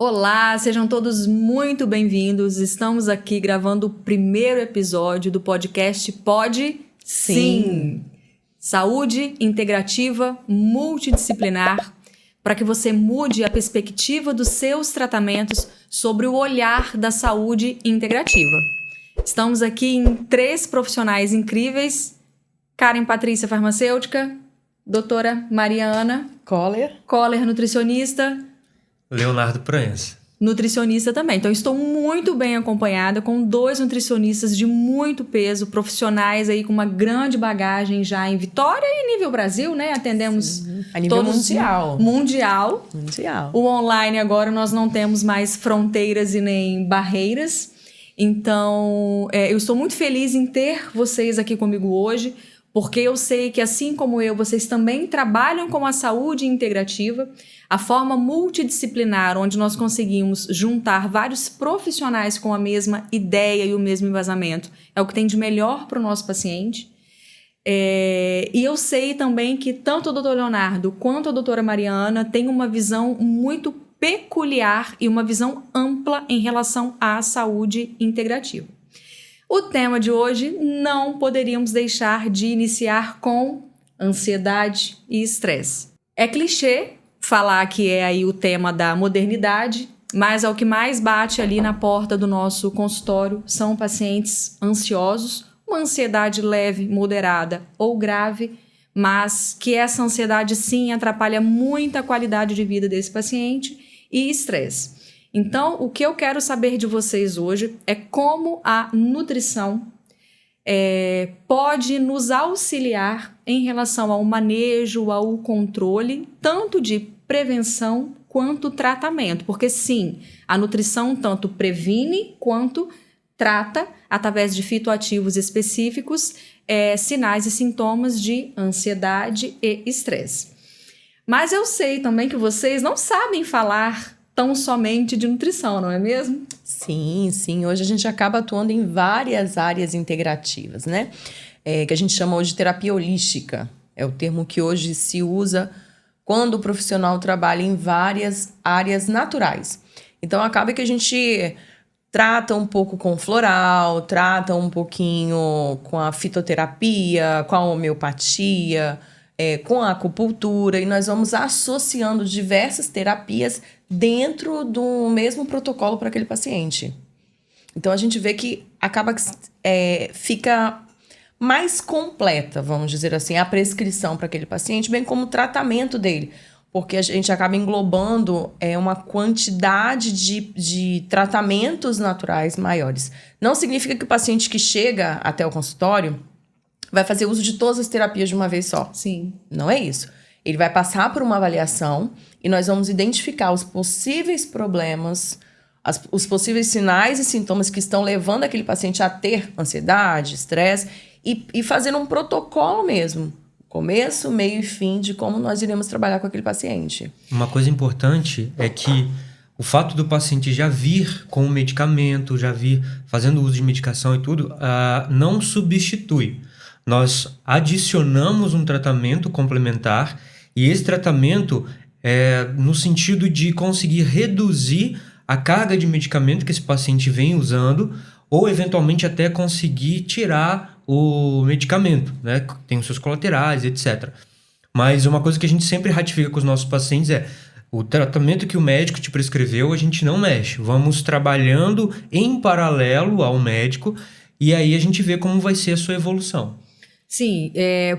Olá, sejam todos muito bem-vindos. Estamos aqui gravando o primeiro episódio do podcast Pode Sim. Saúde integrativa multidisciplinar, para que você mude a perspectiva dos seus tratamentos sobre o olhar da saúde integrativa. Estamos aqui em 3 profissionais incríveis: Karen Patrícia, farmacêutica; doutora Mariana Coller, nutricionista; Leonardo Proença, nutricionista também. Então, estou muito bem acompanhada com 2 nutricionistas de muito peso, profissionais aí com uma grande bagagem já em Vitória e nível Brasil, né? Atendemos a nível mundial. O online agora nós não temos mais fronteiras e nem barreiras. Então, eu estou muito feliz em ter vocês aqui comigo hoje, porque eu sei que, assim como eu, vocês também trabalham com a saúde integrativa, a forma multidisciplinar, onde nós conseguimos juntar vários profissionais com a mesma ideia e o mesmo embasamento, é o que tem de melhor para o nosso paciente. E eu sei também que tanto o Dr. Leonardo quanto a doutora Mariana têm uma visão muito peculiar e uma visão ampla em relação à saúde integrativa. O tema de hoje não poderíamos deixar de iniciar com ansiedade e estresse. É clichê falar que é aí o tema da modernidade, mas é o que mais bate ali na porta do nosso consultório são pacientes ansiosos, uma ansiedade leve, moderada ou grave, mas que essa ansiedade sim atrapalha muito a qualidade de vida desse paciente, e estresse. Então, o que eu quero saber de vocês hoje é como a nutrição pode nos auxiliar em relação ao manejo, ao controle, tanto de prevenção quanto tratamento. Porque sim, a nutrição tanto previne quanto trata, através de fitoativos específicos, sinais e sintomas de ansiedade e estresse. Mas eu sei também que vocês não sabem falar tão somente de nutrição, não é mesmo? Sim. Hoje a gente acaba atuando em várias áreas integrativas, né? Que a gente chama hoje de terapia holística. É o termo que hoje se usa quando o profissional trabalha em várias áreas naturais. Então, acaba que a gente trata um pouco com floral, trata um pouquinho com a fitoterapia, com a homeopatia, com a acupuntura, e nós vamos associando diversas terapias dentro do mesmo protocolo para aquele paciente. Então, a gente vê que acaba que fica mais completa, vamos dizer assim, a prescrição para aquele paciente, bem como o tratamento dele, porque a gente acaba englobando uma quantidade de tratamentos naturais maiores. Não significa que o paciente que chega até o consultório vai fazer uso de todas as terapias de uma vez só. Sim. Não é isso. Ele vai passar por uma avaliação e nós vamos identificar os possíveis problemas, os possíveis sinais e sintomas que estão levando aquele paciente a ter ansiedade, estresse, e fazer um protocolo mesmo. Começo, meio e fim de como nós iremos trabalhar com aquele paciente. Uma coisa importante é que o fato do paciente já vir com o medicamento, já vir fazendo uso de medicação e tudo, não substitui. Nós adicionamos um tratamento complementar, e esse tratamento é no sentido de conseguir reduzir a carga de medicamento que esse paciente vem usando, ou eventualmente até conseguir tirar o medicamento, né? Tem os seus colaterais, etc. Mas uma coisa que a gente sempre ratifica com os nossos pacientes é: o tratamento que o médico te prescreveu, a gente não mexe. Vamos trabalhando em paralelo ao médico, e aí a gente vê como vai ser a sua evolução. Sim,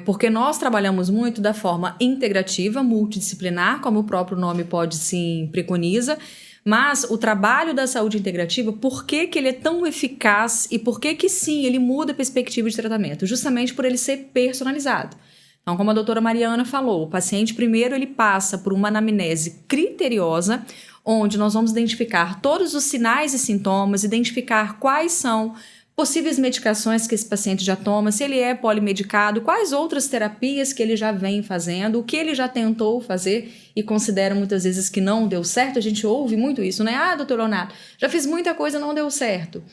porque nós trabalhamos muito da forma integrativa, multidisciplinar, como o próprio nome pode sim preconiza, mas o trabalho da saúde integrativa, por que ele é tão eficaz e por que sim, ele muda a perspectiva de tratamento? Justamente por ele ser personalizado. Então, como a doutora Mariana falou, o paciente primeiro ele passa por uma anamnese criteriosa, onde nós vamos identificar todos os sinais e sintomas, identificar quais são possíveis medicações que esse paciente já toma, se ele é polimedicado, quais outras terapias que ele já vem fazendo, o que ele já tentou fazer e considera muitas vezes que não deu certo. A gente ouve muito isso, né? Doutor Leonardo, já fiz muita coisa, não deu certo.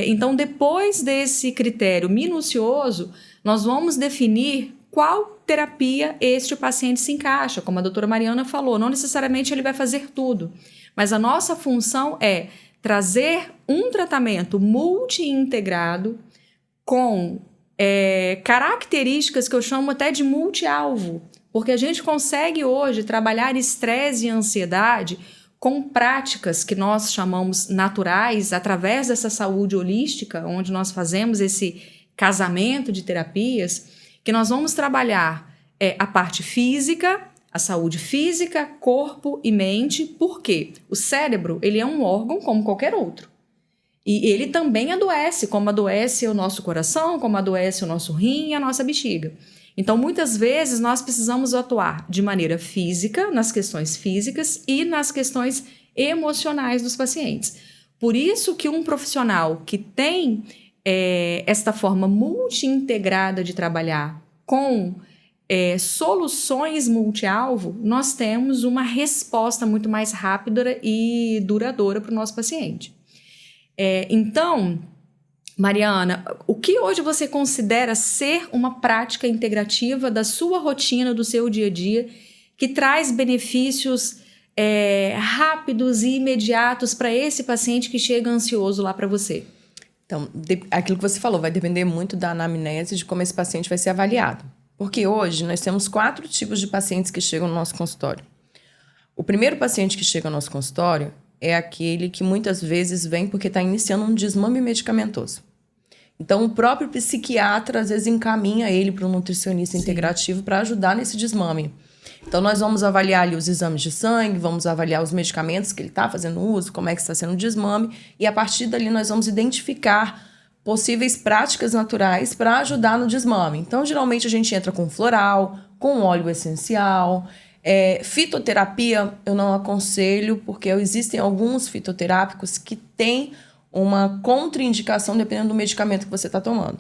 Então, depois desse critério minucioso, nós vamos definir qual terapia este paciente se encaixa. Como a doutora Mariana falou, não necessariamente ele vai fazer tudo, mas a nossa função é trazer um tratamento multi-integrado com características que eu chamo até de multi-alvo, porque a gente consegue hoje trabalhar estresse e ansiedade com práticas que nós chamamos naturais, através dessa saúde holística, onde nós fazemos esse casamento de terapias, que nós vamos trabalhar a parte física, a saúde física, corpo e mente. Por quê? O cérebro, ele é um órgão como qualquer outro. E ele também adoece, como adoece o nosso coração, como adoece o nosso rim e a nossa bexiga. Então, muitas vezes, nós precisamos atuar de maneira física, nas questões físicas e nas questões emocionais dos pacientes. Por isso que um profissional que tem esta forma multi-integrada de trabalhar com soluções multi-alvo, nós temos uma resposta muito mais rápida e duradoura para o nosso paciente. Então, Mariana, o que hoje você considera ser uma prática integrativa da sua rotina, do seu dia a dia, que traz benefícios rápidos e imediatos para esse paciente que chega ansioso lá para você? Então, aquilo que você falou vai depender muito da anamnese, de como esse paciente vai ser avaliado. Porque hoje nós temos 4 tipos de pacientes que chegam no nosso consultório. O primeiro paciente que chega ao nosso consultório é aquele que muitas vezes vem porque está iniciando um desmame medicamentoso. Então, o próprio psiquiatra, às vezes, encaminha ele para um nutricionista integrativo para ajudar nesse desmame. Então, nós vamos avaliar ali os exames de sangue, vamos avaliar os medicamentos que ele está fazendo uso, como é que está sendo o desmame, e a partir dali nós vamos identificar possíveis práticas naturais para ajudar no desmame. Então, geralmente, a gente entra com floral, com óleo essencial. Fitoterapia eu não aconselho, porque existem alguns fitoterápicos que têm uma contraindicação dependendo do medicamento que você está tomando.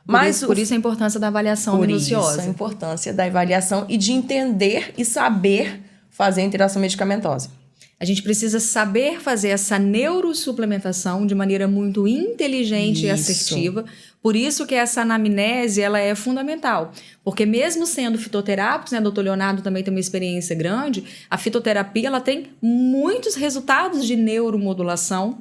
Mas por isso a importância da avaliação minuciosa. Por isso a importância da avaliação e de entender e saber fazer a interação medicamentosa. A gente precisa saber fazer essa neurosuplementação de maneira muito inteligente e assertiva. Por isso que essa anamnese ela é fundamental. Porque mesmo sendo fitoterápicos, né, doutor Leonardo também tem uma experiência grande, a fitoterapia ela tem muitos resultados de neuromodulação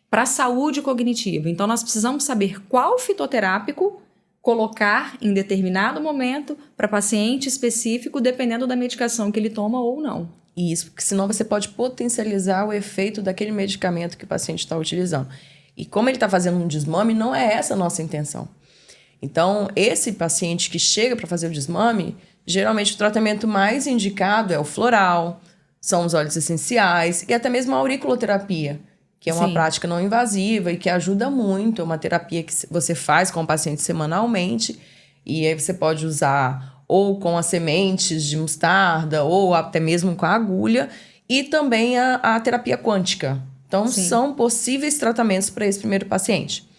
para a saúde cognitiva. Então, nós precisamos saber qual fitoterápico colocar em determinado momento para paciente específico, dependendo da medicação que ele toma ou não. Isso, porque senão você pode potencializar o efeito daquele medicamento que o paciente está utilizando. E como ele está fazendo um desmame, não é essa a nossa intenção. Então, esse paciente que chega para fazer o desmame, geralmente o tratamento mais indicado é o floral, são os óleos essenciais e até mesmo a auriculoterapia, que é uma prática não invasiva e que ajuda muito. É uma terapia que você faz com o paciente semanalmente e aí você pode usar ou com as sementes de mostarda, ou até mesmo com a agulha, e também a terapia quântica. Então, são possíveis tratamentos para esse primeiro paciente.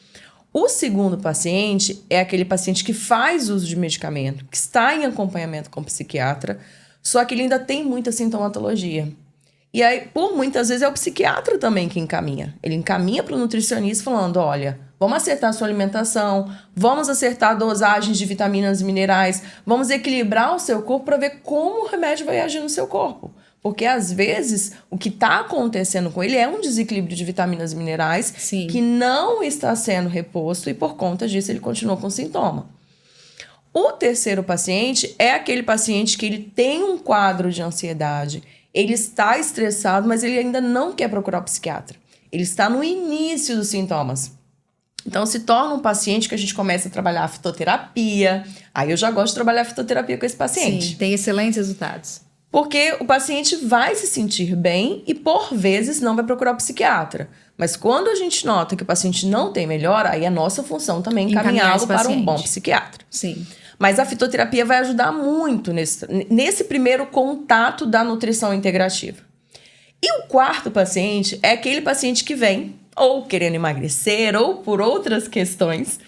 O segundo paciente é aquele paciente que faz uso de medicamento, que está em acompanhamento com o psiquiatra, só que ele ainda tem muita sintomatologia. E aí, por muitas vezes, é o psiquiatra também que encaminha. Ele encaminha para o nutricionista falando, olha, vamos acertar a sua alimentação, vamos acertar dosagens de vitaminas e minerais, vamos equilibrar o seu corpo para ver como o remédio vai agir no seu corpo. Porque, às vezes, o que está acontecendo com ele é um desequilíbrio de vitaminas e minerais que não está sendo reposto e, por conta disso, ele continua com sintoma. O terceiro paciente é aquele paciente que ele tem um quadro de ansiedade, ele está estressado, mas ele ainda não quer procurar o psiquiatra. Ele está no início dos sintomas. Então, se torna um paciente que a gente começa a trabalhar a fitoterapia. Aí eu já gosto de trabalhar a fitoterapia com esse paciente. Sim, tem excelentes resultados. Porque o paciente vai se sentir bem e, por vezes, não vai procurar o psiquiatra. Mas quando a gente nota que o paciente não tem melhora, aí é nossa função também encaminhá-lo para um bom psiquiatra. Sim. Mas a fitoterapia vai ajudar muito nesse primeiro contato da nutrição integrativa. E o quarto paciente é aquele paciente que vem ou querendo emagrecer ou por outras questões.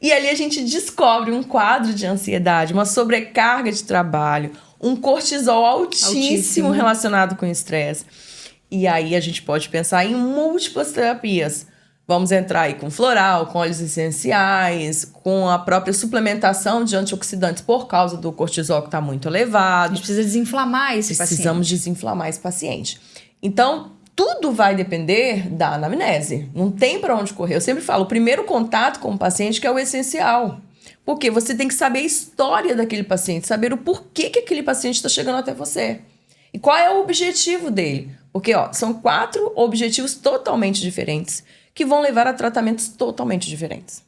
E ali a gente descobre um quadro de ansiedade, uma sobrecarga de trabalho, um cortisol altíssimo relacionado com o estresse. E aí a gente pode pensar em múltiplas terapias. Vamos entrar aí com floral, com óleos essenciais, com a própria suplementação de antioxidantes por causa do cortisol que está muito elevado. A gente precisa desinflamar esse paciente. Precisamos desinflamar esse paciente. Então, tudo vai depender da anamnese. Não tem para onde correr. Eu sempre falo, o primeiro contato com o paciente que é o essencial. Porque você tem que saber a história daquele paciente, saber o porquê que aquele paciente está chegando até você. E qual é o objetivo dele. Porque são 4 objetivos totalmente diferentes que vão levar a tratamentos totalmente diferentes.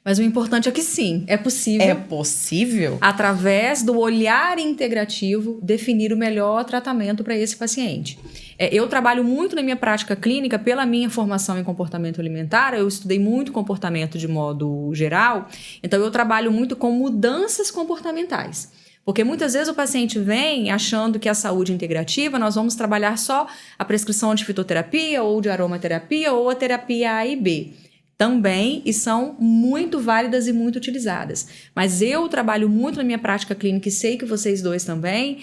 Mas o importante é que sim, é possível. É possível? Através do olhar integrativo, definir o melhor tratamento para esse paciente. Eu trabalho muito na minha prática clínica, pela minha formação em comportamento alimentar, eu estudei muito comportamento de modo geral, então eu trabalho muito com mudanças comportamentais. Porque muitas vezes o paciente vem achando que a saúde integrativa, nós vamos trabalhar só a prescrição de fitoterapia ou de aromaterapia ou a terapia A e B. Também, e são muito válidas e muito utilizadas. Mas eu trabalho muito na minha prática clínica e sei que vocês dois também,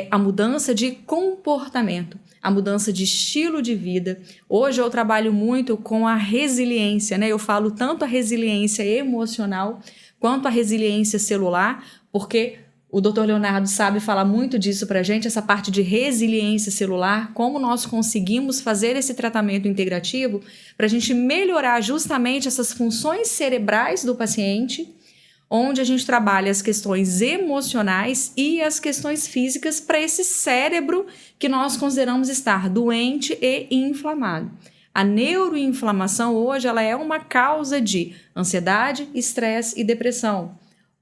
a mudança de comportamento, a mudança de estilo de vida. Hoje eu trabalho muito com a resiliência, né? Eu falo tanto a resiliência emocional quanto a resiliência celular, porque o Dr. Leonardo sabe falar muito disso pra gente, essa parte de resiliência celular, como nós conseguimos fazer esse tratamento integrativo para a gente melhorar justamente essas funções cerebrais do paciente, onde a gente trabalha as questões emocionais e as questões físicas para esse cérebro que nós consideramos estar doente e inflamado. A neuroinflamação hoje ela é uma causa de ansiedade, estresse e depressão.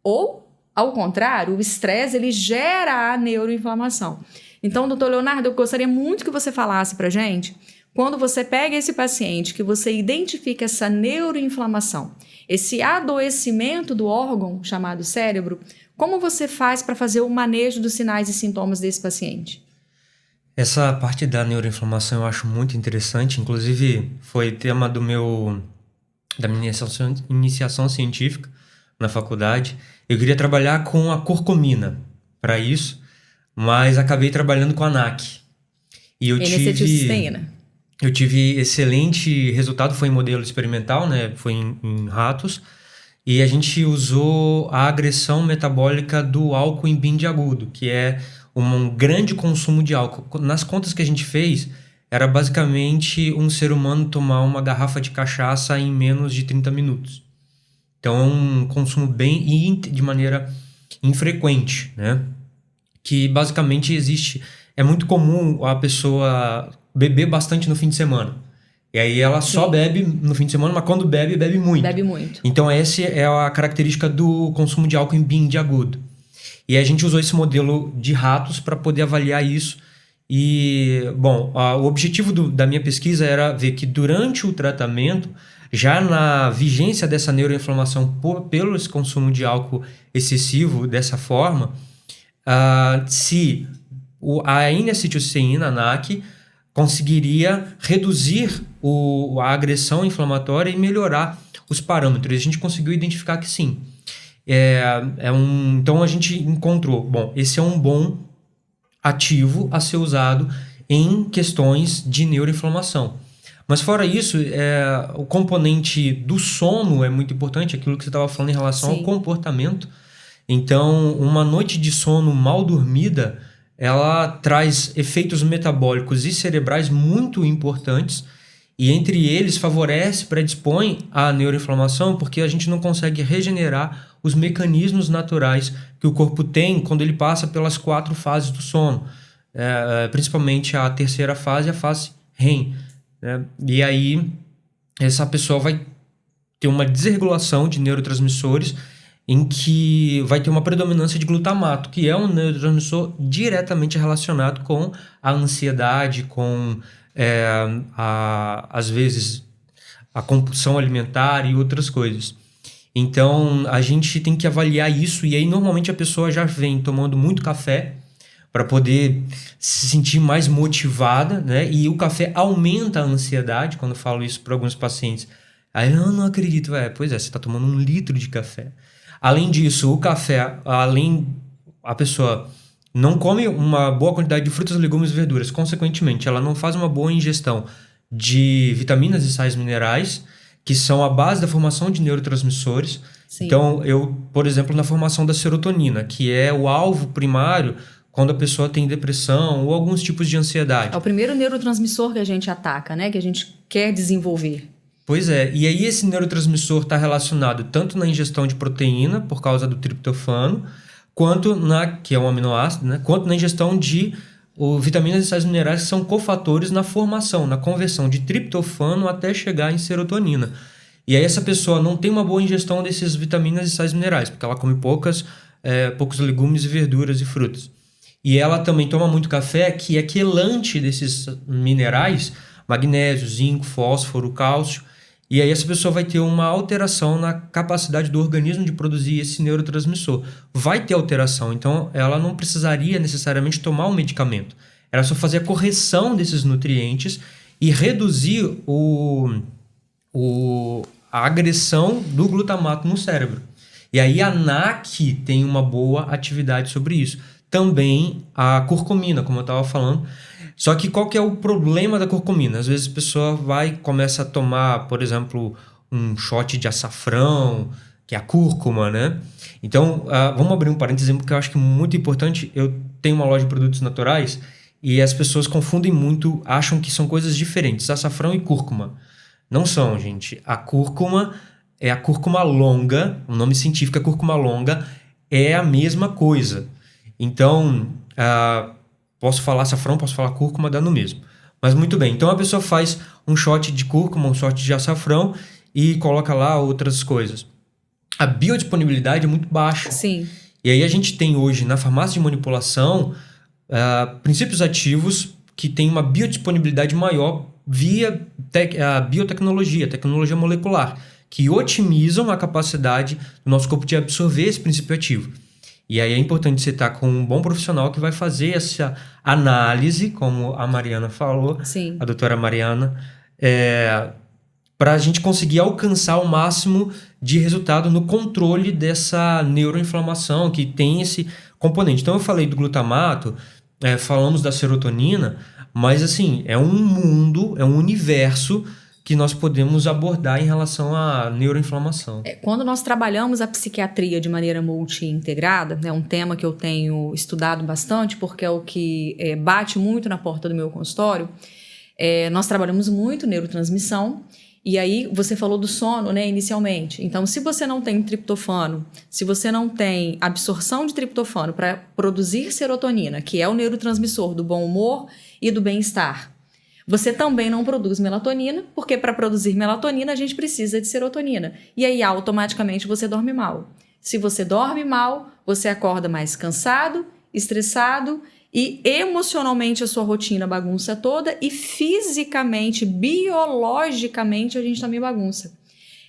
Ou ao contrário, o estresse ele gera a neuroinflamação. Então, doutor Leonardo, eu gostaria muito que você falasse para a gente, quando você pega esse paciente, que você identifica essa neuroinflamação, esse adoecimento do órgão chamado cérebro, como você faz para fazer o manejo dos sinais e sintomas desse paciente? Essa parte da neuroinflamação eu acho muito interessante, inclusive foi tema da minha iniciação científica na faculdade. Eu queria trabalhar com a curcumina para isso, mas acabei trabalhando com a NAC. E eu tive excelente resultado, foi em modelo experimental, né? Foi em ratos, e a gente usou a agressão metabólica do álcool em binde agudo, que é um grande consumo de álcool. Nas contas que a gente fez, era basicamente um ser humano tomar uma garrafa de cachaça em menos de 30 minutos. Então é um consumo bem e de maneira infrequente, né? Que basicamente existe. É muito comum a pessoa beber bastante no fim de semana. E aí ela só bebe no fim de semana, mas quando bebe, bebe muito. Bebe muito. Então essa é a característica do consumo de álcool em binde agudo. E a gente usou esse modelo de ratos para poder avaliar isso. E, bom, o objetivo da minha pesquisa era ver que durante o tratamento, já na vigência dessa neuroinflamação pelo esse consumo de álcool excessivo dessa forma, se a N-acetilcisteína, a NAC, conseguiria reduzir a agressão inflamatória e melhorar os parâmetros. A gente conseguiu identificar que sim. Então a gente encontrou, bom, esse é um bom ativo a ser usado em questões de neuroinflamação. Mas fora isso, o componente do sono é muito importante, aquilo que você estava falando em relação ao comportamento. Então, uma noite de sono mal dormida, ela traz efeitos metabólicos e cerebrais muito importantes, e entre eles favorece, predispõe à neuroinflamação, porque a gente não consegue regenerar os mecanismos naturais que o corpo tem quando ele passa pelas 4 fases do sono, principalmente a terceira fase, a fase REM. E aí essa pessoa vai ter uma desregulação de neurotransmissores em que vai ter uma predominância de glutamato, que é um neurotransmissor diretamente relacionado com a ansiedade, com às vezes a compulsão alimentar e outras coisas. Então a gente tem que avaliar isso, e aí normalmente a pessoa já vem tomando muito café para poder se sentir mais motivada, né? E o café aumenta a ansiedade, quando eu falo isso para alguns pacientes. Aí eu não acredito, pois é, você está tomando 1 litro de café. Além disso, o café, a pessoa não come uma boa quantidade de frutas, legumes e verduras, consequentemente, ela não faz uma boa ingestão de vitaminas e sais minerais, que são a base da formação de neurotransmissores. Sim. Então, por exemplo, na formação da serotonina, que é o alvo primário quando a pessoa tem depressão ou alguns tipos de ansiedade. É o primeiro neurotransmissor que a gente ataca, né? Que a gente quer desenvolver. Pois é, e aí esse neurotransmissor está relacionado tanto na ingestão de proteína, por causa do triptofano, que é um aminoácido, né? Quanto na ingestão de vitaminas e sais minerais, que são cofatores na formação, na conversão de triptofano até chegar em serotonina. E aí essa pessoa não tem uma boa ingestão desses vitaminas e sais minerais, porque ela come poucos legumes e verduras e frutas. E ela também toma muito café, que é quelante desses minerais, magnésio, zinco, fósforo, cálcio. E aí essa pessoa vai ter uma alteração na capacidade do organismo de produzir esse neurotransmissor. Vai ter alteração, então ela não precisaria necessariamente tomar um medicamento. Era só fazer a correção desses nutrientes e reduzir a agressão do glutamato no cérebro. E aí a NAC tem uma boa atividade sobre isso. Também a curcumina, como eu estava falando. Só que qual que é o problema da curcumina? Às vezes a pessoa começa a tomar, por exemplo, um shot de açafrão, que é a cúrcuma, né? Então, vamos abrir um parênteses, porque eu acho que é muito importante. Eu tenho uma loja de produtos naturais e as pessoas confundem muito, acham que são coisas diferentes, açafrão e cúrcuma. Não são, gente. A cúrcuma é a cúrcuma longa, o nome científico é cúrcuma longa, é a mesma coisa. Então, posso falar açafrão, posso falar cúrcuma, dá no mesmo. Mas muito bem, então a pessoa faz um shot de cúrcuma, um shot de açafrão e coloca lá outras coisas. A biodisponibilidade é muito baixa. Sim. E aí a gente tem hoje na farmácia de manipulação princípios ativos que têm uma biodisponibilidade maior via a biotecnologia, tecnologia molecular, que otimizam a capacidade do nosso corpo de absorver esse princípio ativo. E aí é importante você estar com um bom profissional que vai fazer essa análise, como a Mariana falou, Sim. a doutora Mariana, para a gente conseguir alcançar o máximo de resultado no controle dessa neuroinflamação que tem esse componente. Então eu falei do glutamato, falamos da serotonina, mas assim, é um mundo, é um universo que nós podemos abordar em relação à neuroinflamação. Quando nós trabalhamos a psiquiatria de maneira multi-integrada, é um tema que eu tenho estudado bastante, porque é o que bate muito na porta do meu consultório, nós trabalhamos muito neurotransmissão, e aí você falou do sono, né, inicialmente. Então, se você não tem triptofano, se você não tem absorção de triptofano para produzir serotonina, que é o neurotransmissor do bom humor e do bem-estar, você também não produz melatonina, porque para produzir melatonina a gente precisa de serotonina. E aí automaticamente você dorme mal. Se você dorme mal, você acorda mais cansado, estressado e emocionalmente a sua rotina bagunça toda e fisicamente, biologicamente a gente também bagunça.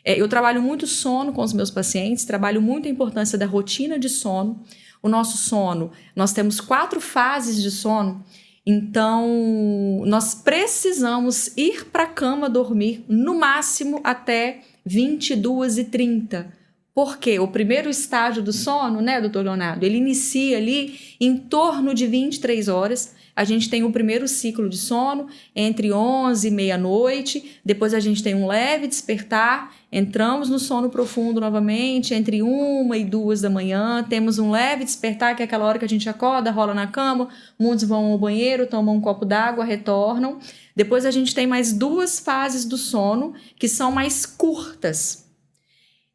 Eu trabalho muito sono com os meus pacientes, trabalho muito a importância da rotina de sono. O nosso sono, nós temos 4 fases de sono. Então, nós precisamos ir para a cama dormir no máximo até 22h30. Porque o primeiro estágio do sono, né, doutor Leonardo, ele inicia ali em torno de 23 horas. A gente tem o primeiro ciclo de sono entre 11 e meia-noite, depois a gente tem um leve despertar, entramos no sono profundo novamente, entre 1 e 2 da manhã, temos um leve despertar, que é aquela hora que a gente acorda, rola na cama, muitos vão ao banheiro, tomam um copo d'água, retornam. Depois a gente tem mais 2 fases do sono, que são mais curtas.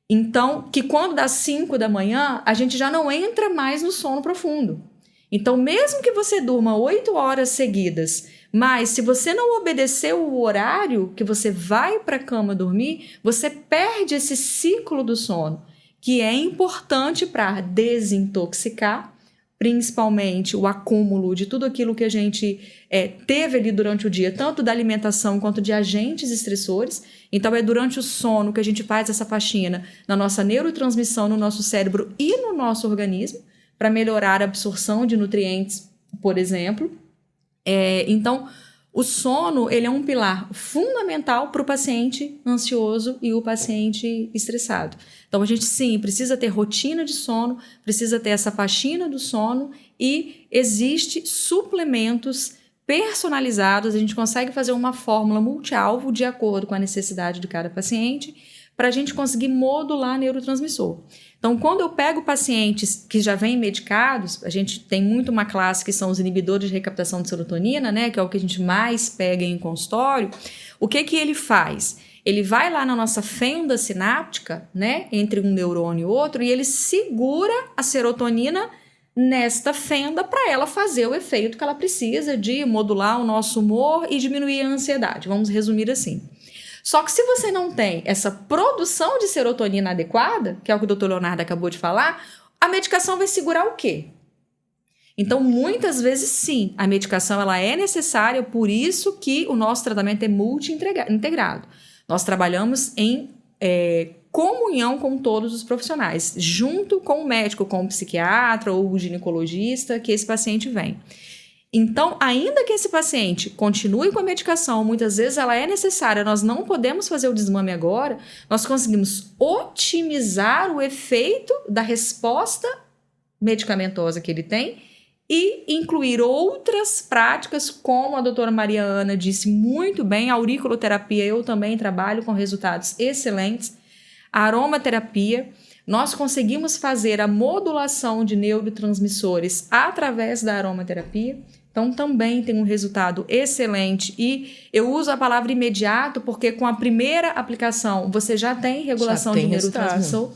Então, que quando dá 5 da manhã, a gente já não entra mais no sono profundo. Então, mesmo que você durma 8 horas seguidas, mas se você não obedecer o horário que você vai para a cama dormir, você perde esse ciclo do sono, que é importante para desintoxicar, principalmente o acúmulo de tudo aquilo que a gente teve ali durante o dia, tanto da alimentação quanto de agentes estressores. Então, é durante o sono que a gente faz essa faxina na nossa neurotransmissão, no nosso cérebro e no nosso organismo, para melhorar a absorção de nutrientes, por exemplo. Então, o sono ele é um pilar fundamental para o paciente ansioso e o paciente estressado. Então, a gente, sim, precisa ter rotina de sono, precisa ter essa faxina do sono e existe suplementos personalizados, a gente consegue fazer uma fórmula multi-alvo de acordo com a necessidade de cada paciente, para a gente conseguir modular neurotransmissor. Então, quando eu pego pacientes que já vêm medicados, a gente tem muito uma classe que são os inibidores de recaptação de serotonina, né, que é o que a gente mais pega em consultório. O que ele faz? Ele vai lá na nossa fenda sináptica, né, entre um neurônio e outro, e ele segura a serotonina nesta fenda para ela fazer o efeito que ela precisa de modular o nosso humor e diminuir a ansiedade. Vamos resumir assim. Só que se você não tem essa produção de serotonina adequada, que é o que o Dr. Leonardo acabou de falar, a medicação vai segurar o quê? Então, muitas vezes, sim, a medicação ela é necessária, por isso que o nosso tratamento é multi-integrado. Nós trabalhamos em comunhão com todos os profissionais, junto com o médico, com o psiquiatra ou o ginecologista que esse paciente vem. Então, ainda que esse paciente continue com a medicação, muitas vezes ela é necessária, nós não podemos fazer o desmame agora, nós conseguimos otimizar o efeito da resposta medicamentosa que ele tem e incluir outras práticas, como a doutora Mariana disse muito bem, a auriculoterapia eu também trabalho com resultados excelentes, a aromaterapia, nós conseguimos fazer a modulação de neurotransmissores através da aromaterapia, então também tem um resultado excelente e eu uso a palavra imediato porque com a primeira aplicação você já tem regulação de neurotransmissor,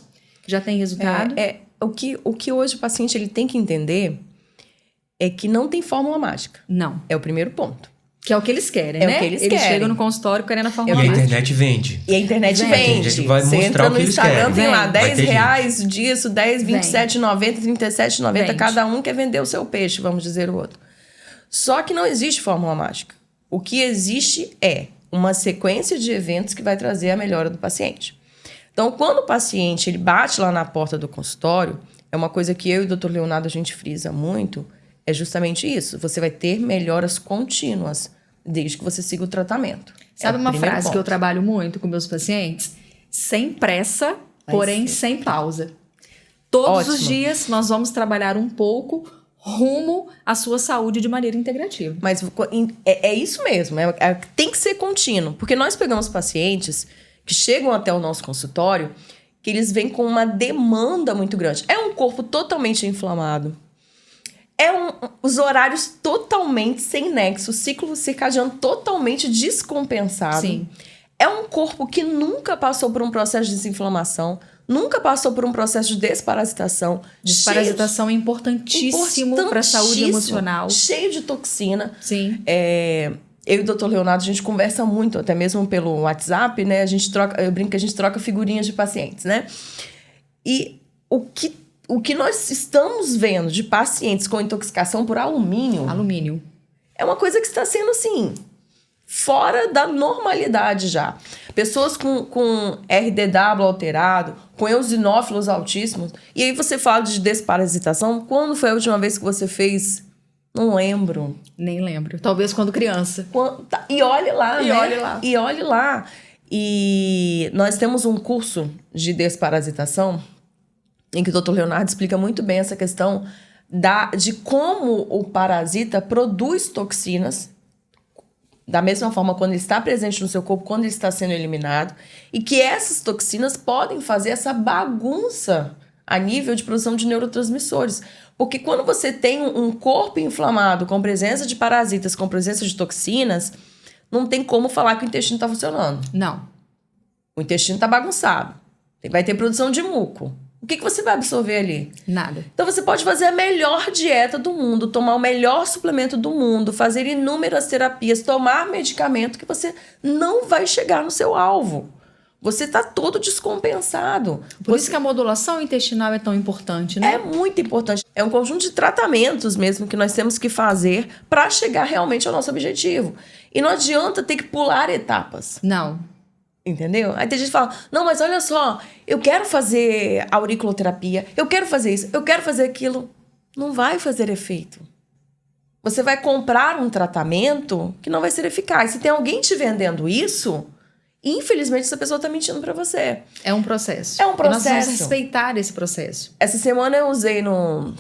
já tem resultado. O que hoje o paciente ele tem que entender é que não tem fórmula mágica. Não. É o primeiro ponto. Que é o que eles querem, né? É o que eles querem. chegam no consultório querendo a fórmula mágica. E a mágica. internet vende. E a internet A vende. gente vai Você mostrar entra o que no eles Instagram, querem. tem lá Vai ter R$10 disso, 10, Vem. 27,90, 37,90. Vende. Cada um quer vender o seu peixe, vamos dizer o outro. Só que não existe fórmula mágica. O que existe é uma sequência de eventos que vai trazer a melhora do paciente. Então, quando o paciente ele bate lá na porta do consultório, é uma coisa que eu e o Dr. Leonardo a gente frisa muito, é justamente isso. Você vai ter melhoras contínuas, desde que você siga o tratamento. Sabe uma frase que eu trabalho muito com meus pacientes? Sem pressa, porém sem pausa. Todos os dias nós vamos trabalhar um pouco rumo à sua saúde de maneira integrativa. Mas é isso mesmo, tem que ser contínuo. Porque nós pegamos pacientes que chegam até o nosso consultório, que eles vêm com uma demanda muito grande. É um corpo totalmente inflamado. Os horários totalmente sem nexo, o ciclo circadiano totalmente descompensado. Sim. É um corpo que nunca passou por um processo de desinflamação, nunca passou por um processo de desparasitação. Desparasitação é importantíssimo para a saúde emocional. Cheio de toxina. Sim. Eu e o Dr. Leonardo, a gente conversa muito, até mesmo pelo WhatsApp, né? Eu brinco que a gente troca figurinhas de pacientes, né? E o que nós estamos vendo de pacientes com intoxicação por alumínio é uma coisa que está sendo, assim, fora da normalidade já. Pessoas com RDW alterado, com eosinófilos altíssimos. E aí você fala de desparasitação. Quando foi a última vez que você fez? Não lembro. Nem lembro. Talvez quando criança. E olhe lá, E né? olhe lá. E olhe lá. E nós temos um curso de desparasitação em que o Dr. Leonardo explica muito bem essa questão de como o parasita produz toxinas, da mesma forma quando ele está presente no seu corpo, quando ele está sendo eliminado, e que essas toxinas podem fazer essa bagunça a nível de produção de neurotransmissores. Porque quando você tem um corpo inflamado com presença de parasitas, com presença de toxinas, não tem como falar que o intestino está funcionando. Não. O intestino está bagunçado. Vai ter produção de muco. O que você vai absorver ali? Nada. Então você pode fazer a melhor dieta do mundo, tomar o melhor suplemento do mundo, fazer inúmeras terapias, tomar medicamento que você não vai chegar no seu alvo. Você está todo descompensado. Por isso que a modulação intestinal é tão importante, né? É muito importante. É um conjunto de tratamentos mesmo que nós temos que fazer para chegar realmente ao nosso objetivo. E não adianta ter que pular etapas. Não. Entendeu? Aí tem gente que fala, não, mas olha só, eu quero fazer auriculoterapia, eu quero fazer isso, eu quero fazer aquilo. Não vai fazer efeito. Você vai comprar um tratamento que não vai ser eficaz. Se tem alguém te vendendo isso, infelizmente essa pessoa está mentindo para você. É um processo. É um processo. E nós vamos respeitar esse processo. Essa semana eu usei no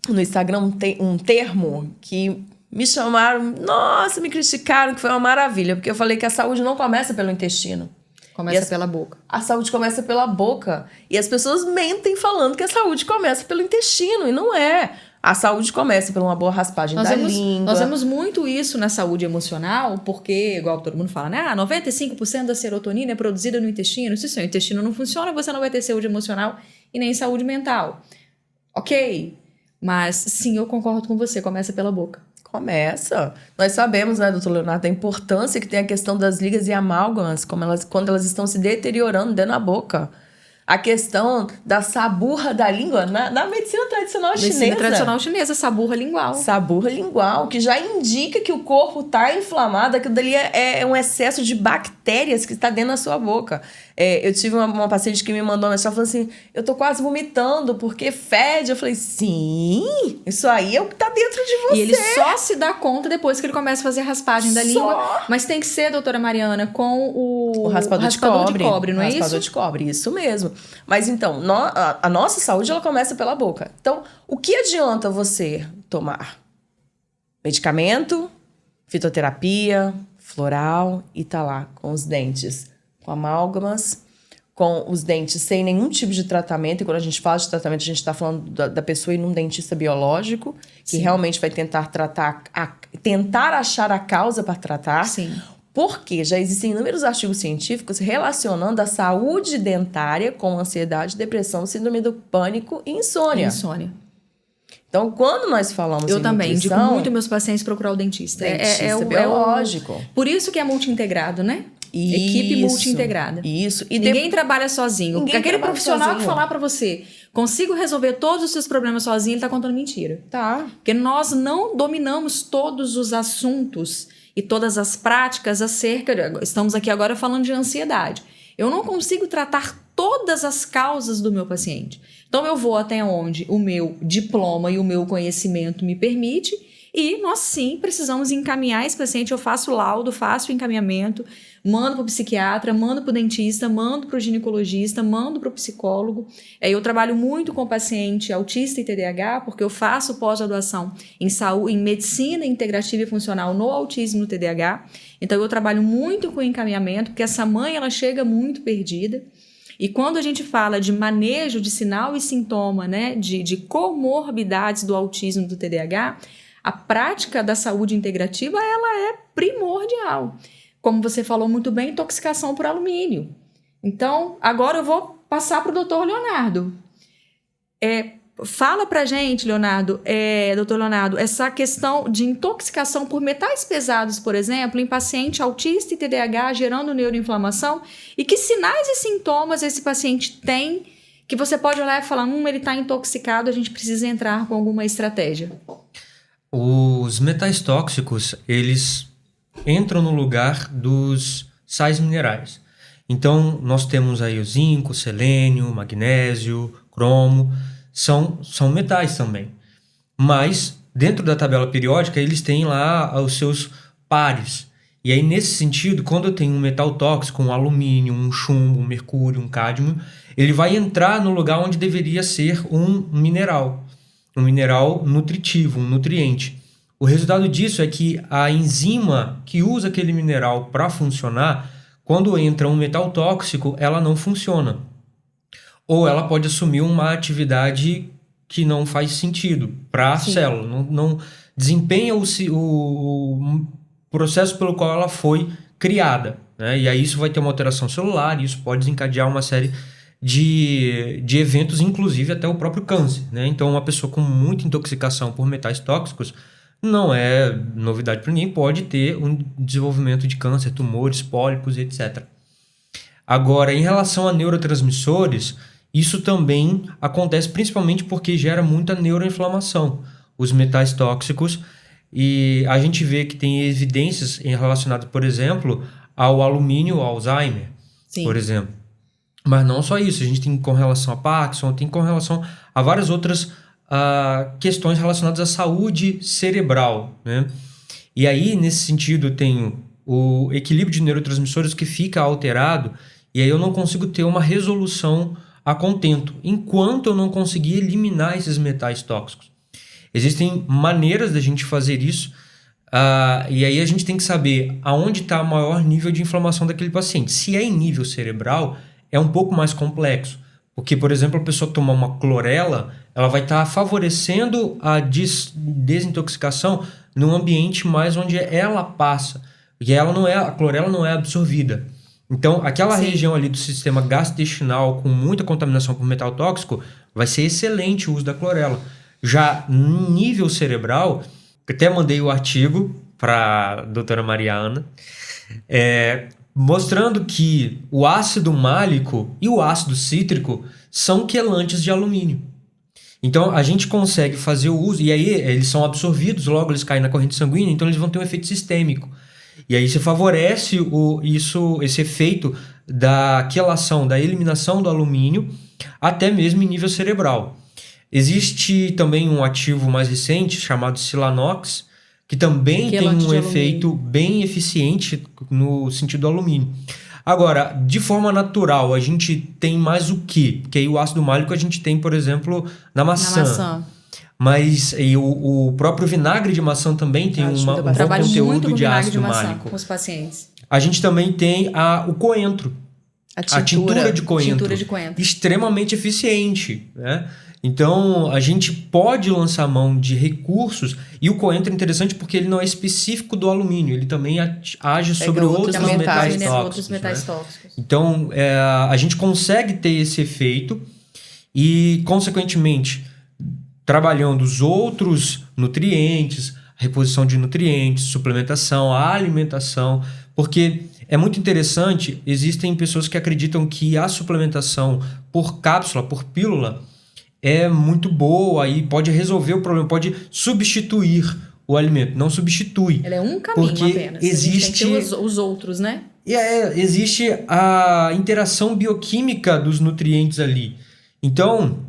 Instagram um termo que Me chamaram, nossa, me criticaram, que foi uma maravilha, porque eu falei que a saúde não começa pelo intestino. Começa pela boca. A saúde começa pela boca. E as pessoas mentem falando que a saúde começa pelo intestino, e não é. A saúde começa por uma boa raspagem da língua. Nós vemos muito isso na saúde emocional, porque, igual todo mundo fala, né? 95% da serotonina é produzida no intestino. Se o seu intestino não funciona, você não vai ter saúde emocional e nem saúde mental. Ok, mas sim, eu concordo com você, começa pela boca. Começa. Nós sabemos, né, doutor Leonardo, a importância que tem a questão das ligas e amálgamas, quando elas estão se deteriorando dentro da boca. A questão da saburra da língua na medicina tradicional chinesa. Medicina tradicional chinesa, saburra lingual. Saburra lingual, que já indica que o corpo está inflamado, aquilo dali é um excesso de bactérias que está dentro da sua boca. Eu tive uma paciente que me mandou uma mensagem falando assim, eu tô quase vomitando porque fede. Eu falei, sim, isso aí é o que tá dentro de você. E ele só se dá conta depois que ele começa a fazer a raspagem da língua. Mas tem que ser, doutora Mariana, com o raspador de cobre, não é isso? Raspador de cobre, isso mesmo. Mas então, a nossa saúde, ela começa pela boca. Então, o que adianta você tomar? Medicamento, fitoterapia, floral e tá lá com os dentes, com amálgamas, com os dentes sem nenhum tipo de tratamento. E quando a gente fala de tratamento, a gente está falando da pessoa ir num dentista biológico, que realmente vai tentar tratar, tentar achar a causa para tratar. Sim. Porque já existem inúmeros artigos científicos relacionando a saúde dentária com ansiedade, depressão, síndrome do pânico e insônia. Então, quando nós falamos eu em também nutrição, indico muito meus pacientes procurar o dentista. Dentista biológico. Por isso que é multi-integrado, né? Isso, equipe multi-integrada. Isso. E ninguém trabalha sozinho. Aquele profissional que falar pra você, consigo resolver todos os seus problemas sozinho, ele tá contando mentira. Tá. Porque nós não dominamos todos os assuntos e todas as práticas acerca... Estamos aqui agora falando de ansiedade. Eu não consigo tratar todas as causas do meu paciente. Então, eu vou até onde o meu diploma e o meu conhecimento me permite, e nós sim precisamos encaminhar esse paciente. Eu faço laudo, faço encaminhamento, mando para o psiquiatra, mando para o dentista, mando para o ginecologista, mando para o psicólogo. Eu trabalho muito com paciente autista e TDAH, porque eu faço pós-graduação em saúde, em medicina integrativa e funcional no autismo e no TDAH. Então, eu trabalho muito com encaminhamento, porque essa mãe ela chega muito perdida. E quando a gente fala de manejo de sinal e sintoma, né, de comorbidades do autismo e do TDAH, a prática da saúde integrativa ela é primordial. Como você falou muito bem, intoxicação por alumínio. Então, agora eu vou passar para o doutor Leonardo. Fala pra gente, doutor Leonardo, essa questão de intoxicação por metais pesados, por exemplo, em paciente autista e TDAH gerando neuroinflamação, e que sinais e sintomas esse paciente tem que você pode olhar e falar, ele está intoxicado, a gente precisa entrar com alguma estratégia. Os metais tóxicos, eles entram no lugar dos sais minerais. Então, nós temos aí o zinco, selênio, magnésio, cromo, são metais também. Mas, dentro da tabela periódica, eles têm lá os seus pares. E aí, nesse sentido, quando eu tenho um metal tóxico, um alumínio, um chumbo, um mercúrio, um cádmio, ele vai entrar no lugar onde deveria ser um mineral nutritivo, um nutriente. O resultado disso é que a enzima que usa aquele mineral para funcionar, quando entra um metal tóxico, ela não funciona. Ou ela pode assumir uma atividade que não faz sentido para a célula, não desempenha o processo pelo qual ela foi criada, né? E aí isso vai ter uma alteração celular, e isso pode desencadear uma série de eventos, inclusive até o próprio câncer, né? Então, uma pessoa com muita intoxicação por metais tóxicos não é novidade para ninguém, pode ter um desenvolvimento de câncer, tumores, pólipos, etc. Agora, em relação a neurotransmissores, isso também acontece principalmente porque gera muita neuroinflamação, os metais tóxicos, e a gente vê que tem evidências relacionadas, por exemplo, ao alumínio, ao Alzheimer, por exemplo. Mas não só isso, a gente tem com relação a Parkinson, tem com relação a várias outras questões relacionadas à saúde cerebral, né? E aí, nesse sentido, eu tenho o equilíbrio de neurotransmissores que fica alterado, e aí eu não consigo ter uma resolução a contento, enquanto eu não conseguir eliminar esses metais tóxicos. Existem maneiras da gente fazer isso, E aí a gente tem que saber aonde está o maior nível de inflamação daquele paciente. Se é em nível cerebral, é um pouco mais complexo. Porque, por exemplo, a pessoa tomar uma clorela, ela vai estar favorecendo a desintoxicação num ambiente mais onde ela passa. E a clorela não é absorvida. Então, aquela região ali do sistema gastrointestinal com muita contaminação por metal tóxico, vai ser excelente o uso da clorela. Já no nível cerebral, até mandei o artigo para a doutora Mariana, mostrando que o ácido málico e o ácido cítrico são quelantes de alumínio. Então, a gente consegue fazer o uso, e aí eles são absorvidos, logo eles caem na corrente sanguínea, então eles vão ter um efeito sistêmico. E aí você favorece esse efeito da quelação, da eliminação do alumínio, até mesmo em nível cerebral. Existe também um ativo mais recente, chamado Silanox, que também tem um efeito bem eficiente no sentido do alumínio. Agora, de forma natural, a gente tem mais o quê? Porque aí o ácido málico a gente tem, por exemplo, na maçã. Mas o próprio vinagre de maçã também tem um bom conteúdo de ácido málico. Com os pacientes. A gente também tem o coentro. A tintura de coentro. Extremamente eficiente, né? Então, a gente pode lançar mão de recursos, e o coentro é interessante porque ele não é específico do alumínio, ele também age sobre outros metais tóxicos. Então, a gente consegue ter esse efeito e, consequentemente, trabalhando os outros nutrientes, a reposição de nutrientes, suplementação, a alimentação, porque é muito interessante, existem pessoas que acreditam que a suplementação por cápsula, por pílula, é muito boa e pode resolver o problema, pode substituir o alimento. Não substitui. Ela é um caminho porque apenas. Existe, a gente tem que ter os outros, né? Existe a interação bioquímica dos nutrientes ali. Então,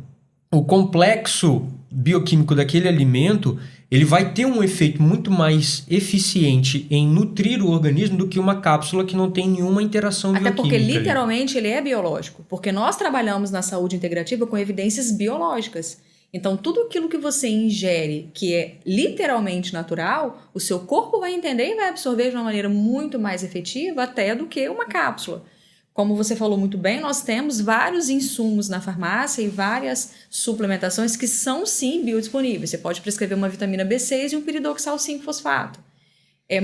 o complexo bioquímico daquele alimento, ele vai ter um efeito muito mais eficiente em nutrir o organismo do que uma cápsula que não tem nenhuma interação bioquímica. Até porque, literalmente, ele é biológico. Porque nós trabalhamos na saúde integrativa com evidências biológicas. Então, tudo aquilo que você ingere, que é literalmente natural, o seu corpo vai entender e vai absorver de uma maneira muito mais efetiva até do que uma cápsula. Como você falou muito bem, nós temos vários insumos na farmácia e várias suplementações que são, sim, biodisponíveis. Você pode prescrever uma vitamina B6 e um piridoxal 5-fosfato.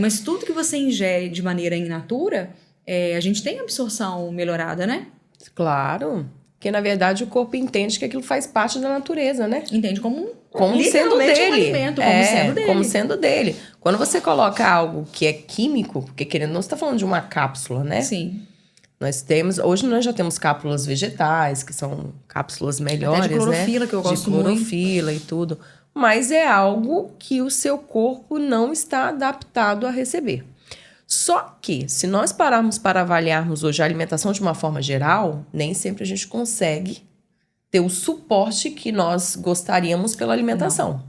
Mas tudo que você ingere de maneira in natura, a gente tem absorção melhorada, né? Claro, porque na verdade o corpo entende que aquilo faz parte da natureza, né? Entende como sendo dele. Um alimento, sendo dele. Como sendo dele. Quando você coloca algo que é químico, porque querendo não, você está falando de uma cápsula, né? Sim. Hoje nós já temos cápsulas vegetais, que são cápsulas melhores, até de clorofila, né? Que eu gosto muito. De clorofila e tudo. Mas é algo que o seu corpo não está adaptado a receber. Só que, se nós pararmos para avaliarmos hoje a alimentação de uma forma geral, nem sempre a gente consegue ter o suporte que nós gostaríamos pela alimentação. Não.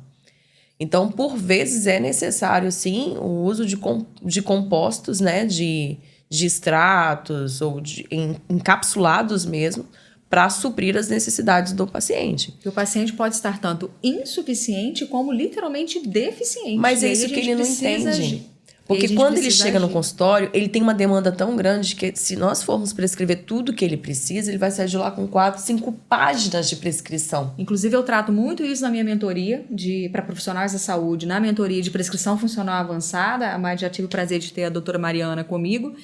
Então, por vezes, é necessário, sim, o uso de compostos, né, de extratos ou encapsulados mesmo, para suprir as necessidades do paciente. E o paciente pode estar tanto insuficiente como literalmente deficiente. Mas é isso que ele não entende. Porque quando ele chega no consultório, ele tem uma demanda tão grande que se nós formos prescrever tudo que ele precisa, ele vai sair de lá com 4, 5 páginas de prescrição. Inclusive, eu trato muito isso na minha mentoria para profissionais da saúde, na mentoria de prescrição funcional avançada. A Mari já tive o prazer de ter a doutora Mariana comigo,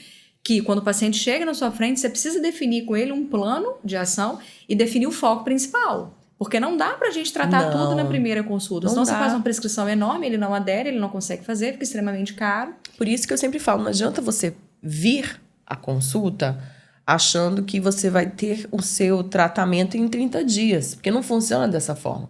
que quando o paciente chega na sua frente, você precisa definir com ele um plano de ação e definir o foco principal. Porque não dá pra gente tratar tudo na primeira consulta. Senão você faz uma prescrição enorme, ele não adere, ele não consegue fazer, fica extremamente caro. Por isso que eu sempre falo, não adianta você vir à consulta achando que você vai ter o seu tratamento em 30 dias. Porque não funciona dessa forma.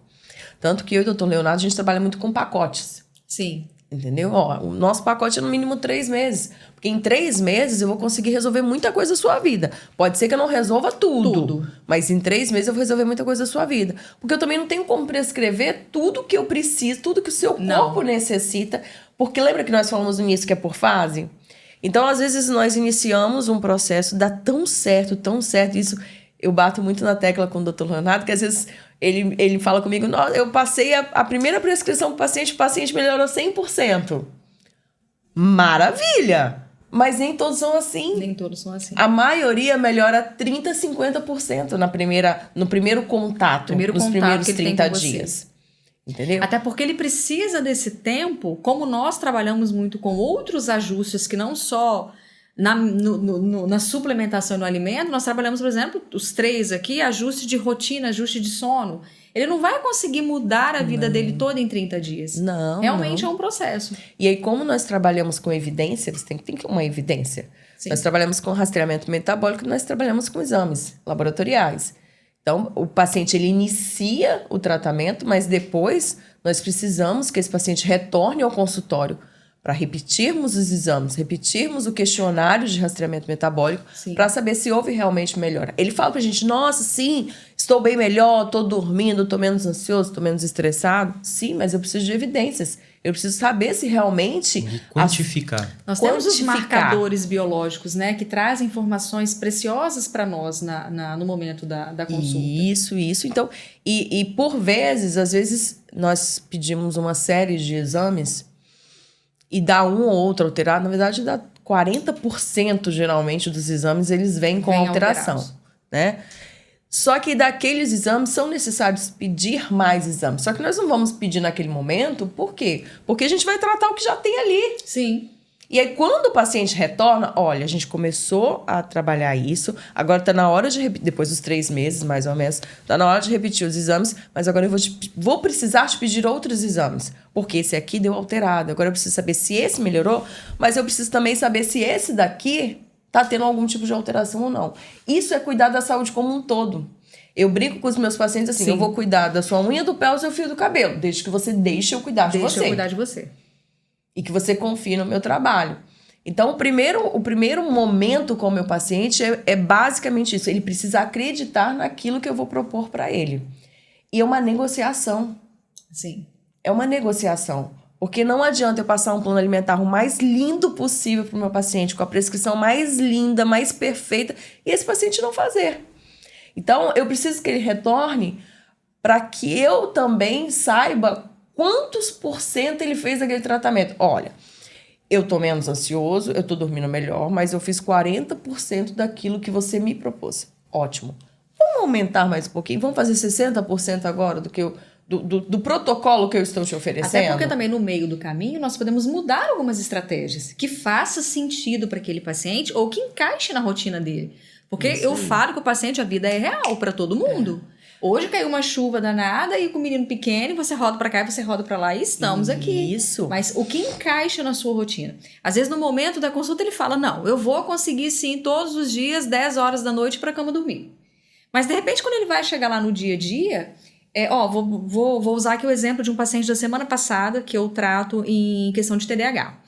Tanto que eu e o Dr. Leonardo, a gente trabalha muito com pacotes. Sim. Entendeu? O nosso pacote é no mínimo 3 meses. Porque em 3 meses eu vou conseguir resolver muita coisa da sua vida. Pode ser que eu não resolva tudo. Mas em 3 meses eu vou resolver muita coisa da sua vida. Porque eu também não tenho como prescrever tudo que eu preciso, tudo que o seu corpo necessita. Porque lembra que nós falamos no início que é por fase? Então, às vezes, nós iniciamos um processo, dá tão certo, isso... Eu bato muito na tecla com o Dr. Leonardo, que às vezes ele fala comigo, eu passei a primeira prescrição para o paciente melhorou 100%. Maravilha! Mas nem todos são assim. Nem todos são assim. A maioria melhora 30%, 50% no primeiro contato, nos primeiros que ele 30 tem com você. dias. Entendeu? Até porque ele precisa desse tempo, como nós trabalhamos muito com outros ajustes que não só na suplementação e no alimento, nós trabalhamos, por exemplo, os 3 aqui, ajuste de rotina, ajuste de sono. Ele não vai conseguir mudar a vida dele toda em 30 dias. Não. Realmente é um processo. E aí, como nós trabalhamos com evidência, você tem que ter uma evidência. Sim. Nós trabalhamos com rastreamento metabólico, nós trabalhamos com exames laboratoriais. Então, o paciente ele inicia o tratamento, mas depois nós precisamos que esse paciente retorne ao consultório para repetirmos os exames, repetirmos o questionário de rastreamento metabólico para saber se houve realmente melhora. Ele fala pra gente, nossa, sim, estou bem melhor, estou dormindo, estou menos ansioso, estou menos estressado. Sim, mas eu preciso de evidências. Eu preciso saber se realmente... Quantificar. Nós temos os marcadores biológicos, né? Que trazem informações preciosas para nós no momento da consulta. Isso. Então, e por vezes, às vezes, nós pedimos uma série de exames e dá um ou outro alterado. Na verdade, dá 40% geralmente dos exames, eles vêm com alteração, alterados. Né? Só que daqueles exames são necessários pedir mais exames. Só que nós não vamos pedir naquele momento, por quê? Porque a gente vai tratar o que já tem ali. Sim. E aí, quando o paciente retorna, olha, a gente começou a trabalhar isso, agora está na hora de repetir, depois dos 3 meses, mais ou menos, está na hora de repetir os exames, mas agora eu vou precisar te pedir outros exames, porque esse aqui deu alterado, agora eu preciso saber se esse melhorou, mas eu preciso também saber se esse daqui está tendo algum tipo de alteração ou não. Isso é cuidar da saúde como um todo. Eu brinco com os meus pacientes assim, eu vou cuidar da sua unha do pé ou seu fio do cabelo, desde que você deixe eu cuidar de você. Deixa eu cuidar de você. E que você confie no meu trabalho. Então, o primeiro momento com o meu paciente é basicamente isso. Ele precisa acreditar naquilo que eu vou propor para ele. E é uma negociação. Sim. É uma negociação. Porque não adianta eu passar um plano alimentar o mais lindo possível para o meu paciente, com a prescrição mais linda, mais perfeita, e esse paciente não fazer. Então, eu preciso que ele retorne para que eu também saiba quantos % ele fez daquele tratamento. Olha, eu tô menos ansioso, eu tô dormindo melhor, mas eu fiz 40% daquilo que você me propôs. Ótimo. Vamos aumentar mais um pouquinho? Vamos fazer 60% agora do protocolo que eu estou te oferecendo? Até porque também no meio do caminho nós podemos mudar algumas estratégias que façam sentido para aquele paciente ou que encaixe na rotina dele. Porque eu falo que o paciente, a vida é real para todo mundo. Hoje caiu uma chuva danada e com o menino pequeno, você roda pra cá e você roda pra lá e estamos aqui. Isso. Mas o que encaixa na sua rotina? Às vezes no momento da consulta ele fala, não, eu vou conseguir sim todos os dias 10 horas da noite pra cama dormir. Mas de repente quando ele vai chegar lá no dia a dia, vou usar aqui o exemplo de um paciente da semana passada que eu trato em questão de TDAH.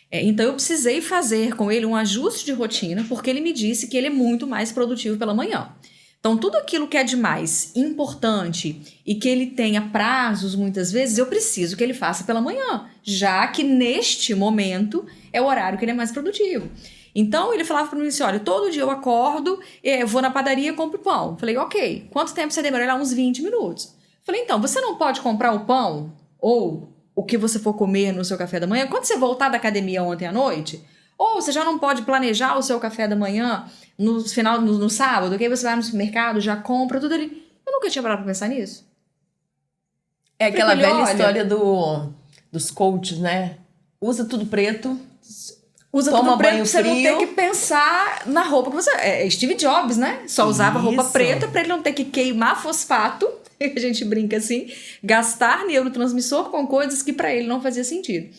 Então eu precisei fazer com ele um ajuste de rotina porque ele me disse que ele é muito mais produtivo pela manhã. Então, tudo aquilo que é de mais importante e que ele tenha prazos, muitas vezes, eu preciso que ele faça pela manhã, já que neste momento é o horário que ele é mais produtivo. Então, ele falava para mim assim, olha, todo dia eu acordo, eu vou na padaria e compro pão. Falei, ok, quanto tempo você demora? Lá, uns 20 minutos. Falei, então, você não pode comprar o pão ou o que você for comer no seu café da manhã? Quando você voltar da academia ontem à noite... Ou você já não pode planejar o seu café da manhã no sábado, que aí você vai no supermercado, já compra tudo ali. Eu nunca tinha parado pra pensar nisso. É aquela velha história dos coaches, né? Usa tudo preto. Usa tudo preto pra você não ter que pensar na roupa que você... Steve Jobs, né? Só usava roupa preta pra ele não ter que queimar fosfato, a gente brinca assim, gastar neurotransmissor com coisas que pra ele não fazia sentido.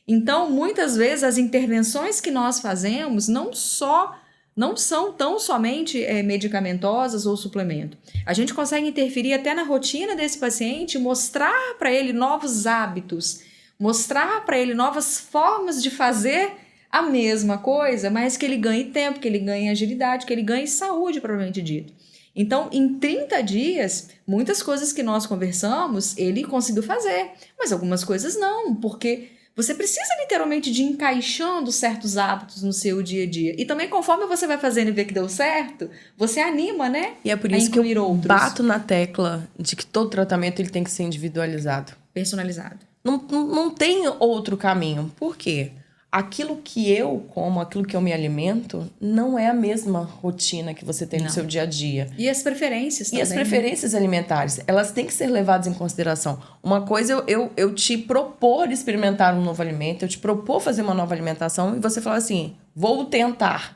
Então, muitas vezes, as intervenções que nós fazemos não são tão somente medicamentosas ou suplemento. A gente consegue interferir até na rotina desse paciente, mostrar para ele novos hábitos, mostrar para ele novas formas de fazer a mesma coisa, mas que ele ganhe tempo, que ele ganhe agilidade, que ele ganhe saúde, propriamente dito. Então, em 30 dias, muitas coisas que nós conversamos, ele conseguiu fazer, mas algumas coisas não, porque... Você precisa literalmente de ir encaixando certos hábitos no seu dia a dia. E também conforme você vai fazendo e vê que deu certo, você anima, né? E é por isso que eu bato na tecla de que todo tratamento ele tem que ser individualizado. Personalizado. Não tem outro caminho. Por quê? aquilo que eu como, aquilo que eu me alimento, não é a mesma rotina que você tem no seu dia a dia. E as preferências também. E as preferências alimentares, elas têm que ser levadas em consideração. Uma coisa eu te propor experimentar um novo alimento, eu te propor fazer uma nova alimentação, e você fala assim, vou tentar.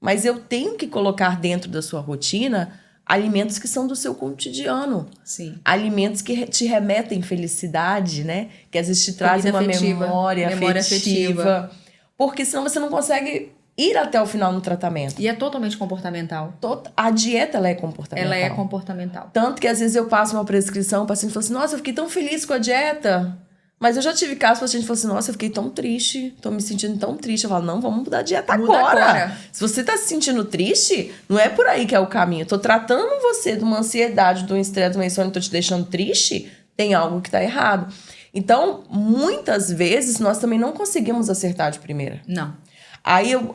Mas eu tenho que colocar dentro da sua rotina alimentos que são do seu cotidiano. Sim. Alimentos que te remetem felicidade, né? Que às vezes te trazem uma memória afetiva. Porque senão você não consegue ir até o final no tratamento. E é totalmente comportamental. A dieta, ela é comportamental. Ela é comportamental. Tanto que às vezes eu passo uma prescrição, o paciente fala assim, nossa, eu fiquei tão feliz com a dieta. Mas eu já tive casos, o paciente falou assim, nossa, eu fiquei tão triste, tô me sentindo tão triste. Eu falo, não, vamos mudar a dieta agora. Se você tá se sentindo triste, não é por aí que é o caminho. Eu tô tratando você de uma ansiedade, de um estresse, de uma insônia, tô te deixando triste, tem algo que tá errado. Então, muitas vezes, nós também não conseguimos acertar de primeira. Não. Aí eu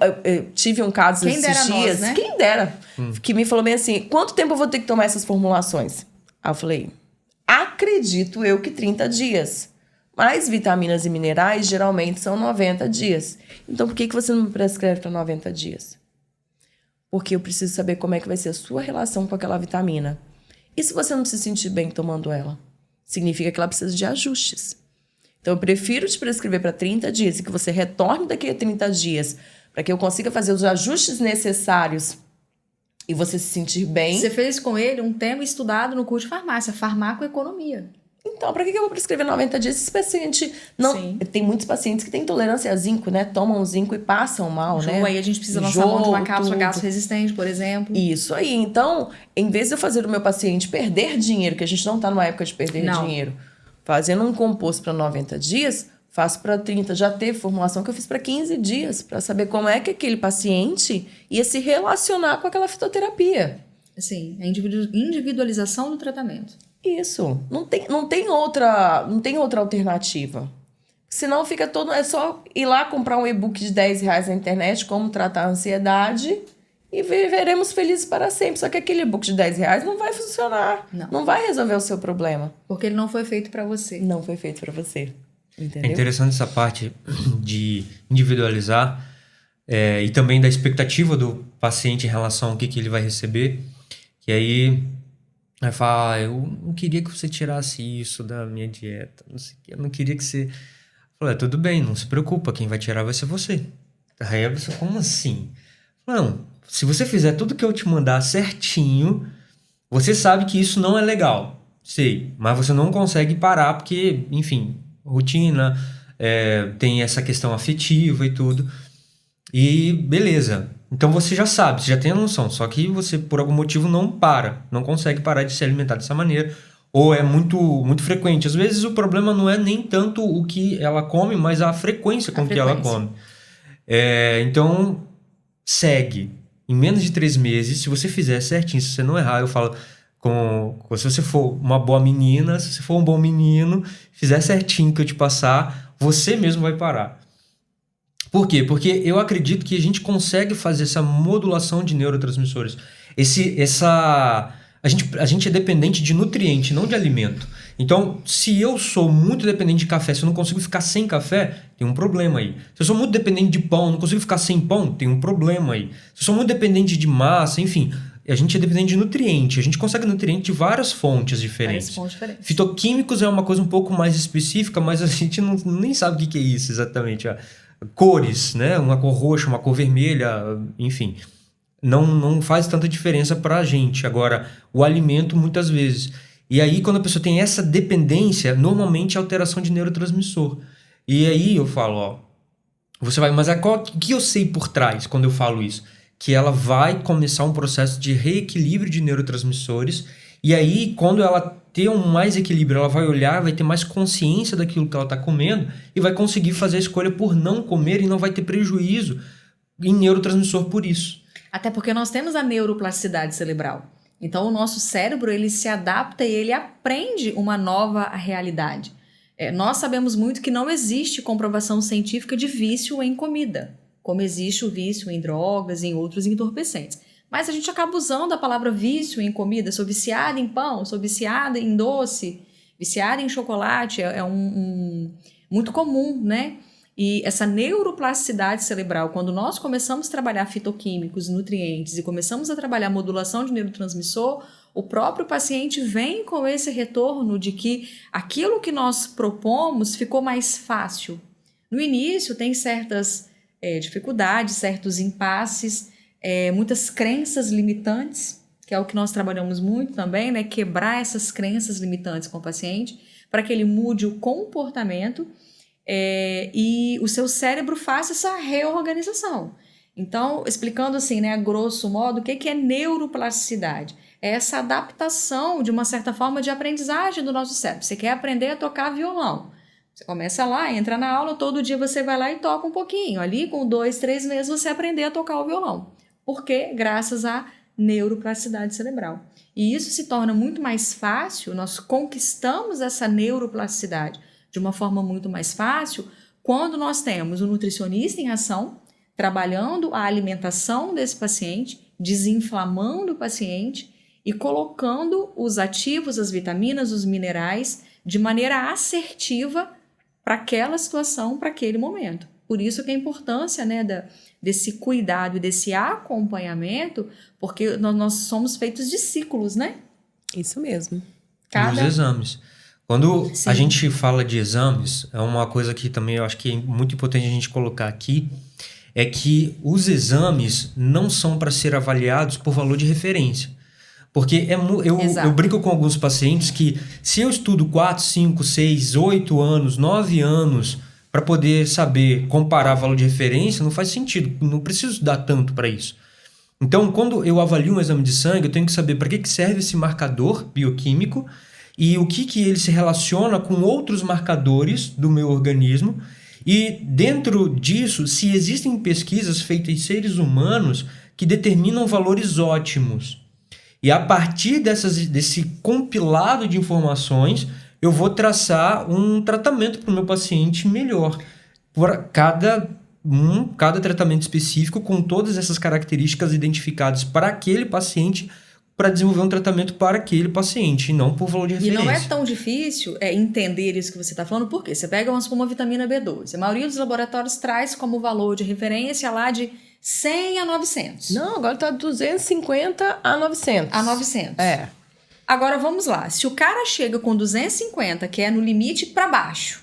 tive um caso esses dias, nós, né? Quem dera, que me falou bem assim, quanto tempo eu vou ter que tomar essas formulações? Aí eu falei, acredito eu que 30 dias. Mas vitaminas e minerais geralmente são 90 dias. Então, por que você não me prescreve para 90 dias? Porque eu preciso saber como é que vai ser a sua relação com aquela vitamina. E se você não se sentir bem tomando ela? Significa que ela precisa de ajustes. Então, eu prefiro te prescrever para 30 dias e que você retorne daqui a 30 dias para que eu consiga fazer os ajustes necessários e você se sentir bem. Você fez com ele um tema estudado no curso de farmácia, farmacoeconomia. Então, para que eu vou prescrever 90 dias? Esse paciente não... Sim. Tem muitos pacientes que têm intolerância a zinco, né? Tomam zinco e passam mal, né? Aí a gente precisa lançar mão de uma cápsula gastro-resistente, por exemplo. Isso aí. Então, em vez de eu fazer o meu paciente perder dinheiro, que a gente não tá numa época de perder dinheiro, fazendo um composto para 90 dias, faço para 30. Já teve formulação que eu fiz para 15 dias, para saber como é que aquele paciente ia se relacionar com aquela fitoterapia. Sim, a individualização do tratamento. Isso. Não tem outra alternativa. Senão fica todo... É só ir lá comprar um e-book de R$10 na internet, como tratar a ansiedade, e viveremos felizes para sempre. Só que aquele e-book de R$10 não vai funcionar. Não vai resolver o seu problema. Porque ele não foi feito para você. Não foi feito para você. Entendeu? É interessante essa parte de individualizar e também da expectativa do paciente em relação ao que ele vai receber. Que aí... Aí fala, eu não queria que você tirasse isso da minha dieta, não sei o que, eu não queria que você... Falei, tudo bem, não se preocupa, quem vai tirar vai ser você. Aí a pessoa, como assim? Não, se você fizer tudo que eu te mandar certinho, você sabe que isso não é legal, sei, mas você não consegue parar porque, enfim, rotina, tem essa questão afetiva e tudo, e beleza. Então você já sabe, você já tem a noção, só que você por algum motivo não consegue parar de se alimentar dessa maneira, ou é muito, muito frequente. Às vezes o problema não é nem tanto o que ela come, mas a frequência com que ela come. Então, segue. Em menos de 3 meses, se você fizer certinho, se você não errar, eu falo, se você for uma boa menina, se você for um bom menino, fizer certinho que eu te passar, você mesmo vai parar. Por quê? Porque eu acredito que a gente consegue fazer essa modulação de neurotransmissores. A gente é dependente de nutriente, não de alimento. Então, se eu sou muito dependente de café, se eu não consigo ficar sem café, tem um problema aí. Se eu sou muito dependente de pão, não consigo ficar sem pão, tem um problema aí. Se eu sou muito dependente de massa, enfim, a gente é dependente de nutriente. A gente consegue nutriente de várias fontes diferentes. Fitoquímicos é uma coisa um pouco mais específica, mas a gente nem sabe o que é isso exatamente. Cores, né? Uma cor roxa, uma cor vermelha, enfim, não faz tanta diferença para a gente. Agora, o alimento muitas vezes. E aí, quando a pessoa tem essa dependência, normalmente é alteração de neurotransmissor. E aí eu falo, você vai, mas o que eu sei por trás quando eu falo isso? Que ela vai começar um processo de reequilíbrio de neurotransmissores. E aí, quando ela ter mais equilíbrio, ela vai olhar, vai ter mais consciência daquilo que ela está comendo e vai conseguir fazer a escolha por não comer e não vai ter prejuízo em neurotransmissor por isso. Até porque nós temos a neuroplasticidade cerebral. Então, o nosso cérebro, ele se adapta e ele aprende uma nova realidade. Nós sabemos muito que não existe comprovação científica de vício em comida, como existe o vício em drogas e em outros entorpecentes. Mas a gente acaba usando a palavra vício em comida. Sou viciada em pão, sou viciada em doce, viciada em chocolate. Muito comum, né? E essa neuroplasticidade cerebral, quando nós começamos a trabalhar fitoquímicos, nutrientes e começamos a trabalhar modulação de neurotransmissor, o próprio paciente vem com esse retorno de que aquilo que nós propomos ficou mais fácil. No início tem certas dificuldades, certos impasses, muitas crenças limitantes, que é o que nós trabalhamos muito também, né? Quebrar essas crenças limitantes com o paciente para que ele mude o comportamento e o seu cérebro faça essa reorganização. Então, explicando assim, né, a grosso modo, o que é neuroplasticidade? É essa adaptação, de uma certa forma, de aprendizagem do nosso cérebro. Você quer aprender a tocar violão. Você começa lá, entra na aula, todo dia você vai lá e toca um pouquinho. Ali, com 2, 3 meses, você aprender a tocar o violão. Por quê? Graças à neuroplasticidade cerebral. E isso se torna muito mais fácil, nós conquistamos essa neuroplasticidade de uma forma muito mais fácil quando nós temos o nutricionista em ação, trabalhando a alimentação desse paciente, desinflamando o paciente e colocando os ativos, as vitaminas, os minerais de maneira assertiva para aquela situação, para aquele momento. Por isso que a importância, né, desse cuidado e desse acompanhamento, porque nós somos feitos de ciclos, né? Isso mesmo. E os exames. Quando Sim. a gente fala de exames, é uma coisa que também eu acho que é muito importante a gente colocar aqui, é que os exames não são para ser avaliados por valor de referência. Porque eu brinco com alguns pacientes que se eu estudo 4, 5, 6, 8 anos, 9 anos para poder saber comparar valor de referência, não faz sentido, não preciso estudar tanto para isso. Então, quando eu avalio um exame de sangue, eu tenho que saber para que serve esse marcador bioquímico e o que ele se relaciona com outros marcadores do meu organismo. E dentro disso, se existem pesquisas feitas em seres humanos que determinam valores ótimos. E a partir desse compilado de informações, eu vou traçar um tratamento para o meu paciente melhor. Por cada tratamento específico com todas essas características identificadas para aquele paciente, para desenvolver um tratamento para aquele paciente, e não por valor de referência. E não é tão difícil entender isso que você está falando, porque você pega uma vitamina B12. A maioria dos laboratórios traz como valor de referência lá de 100 a 900. Não, agora está 250 a 900. A 900. É. Agora vamos lá. Se o cara chega com 250, que é no limite para baixo,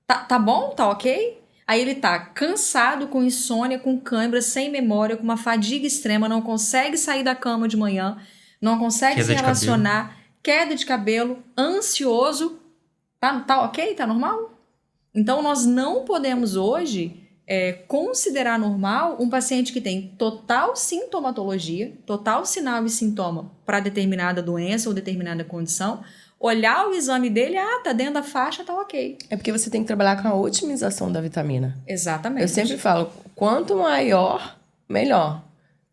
tá bom? Tá ok? Aí ele tá cansado, com insônia, com cãibra, sem memória, com uma fadiga extrema, não consegue sair da cama de manhã, não consegue se relacionar, queda de cabelo, ansioso. Tá ok? Tá normal? Então, nós não podemos hoje considerar normal um paciente que tem total sintomatologia, total sinal e sintoma para determinada doença ou determinada condição, olhar o exame dele, tá dentro da faixa, tá ok. É porque você tem que trabalhar com a otimização da vitamina. Exatamente. Eu sempre falo, quanto maior, melhor.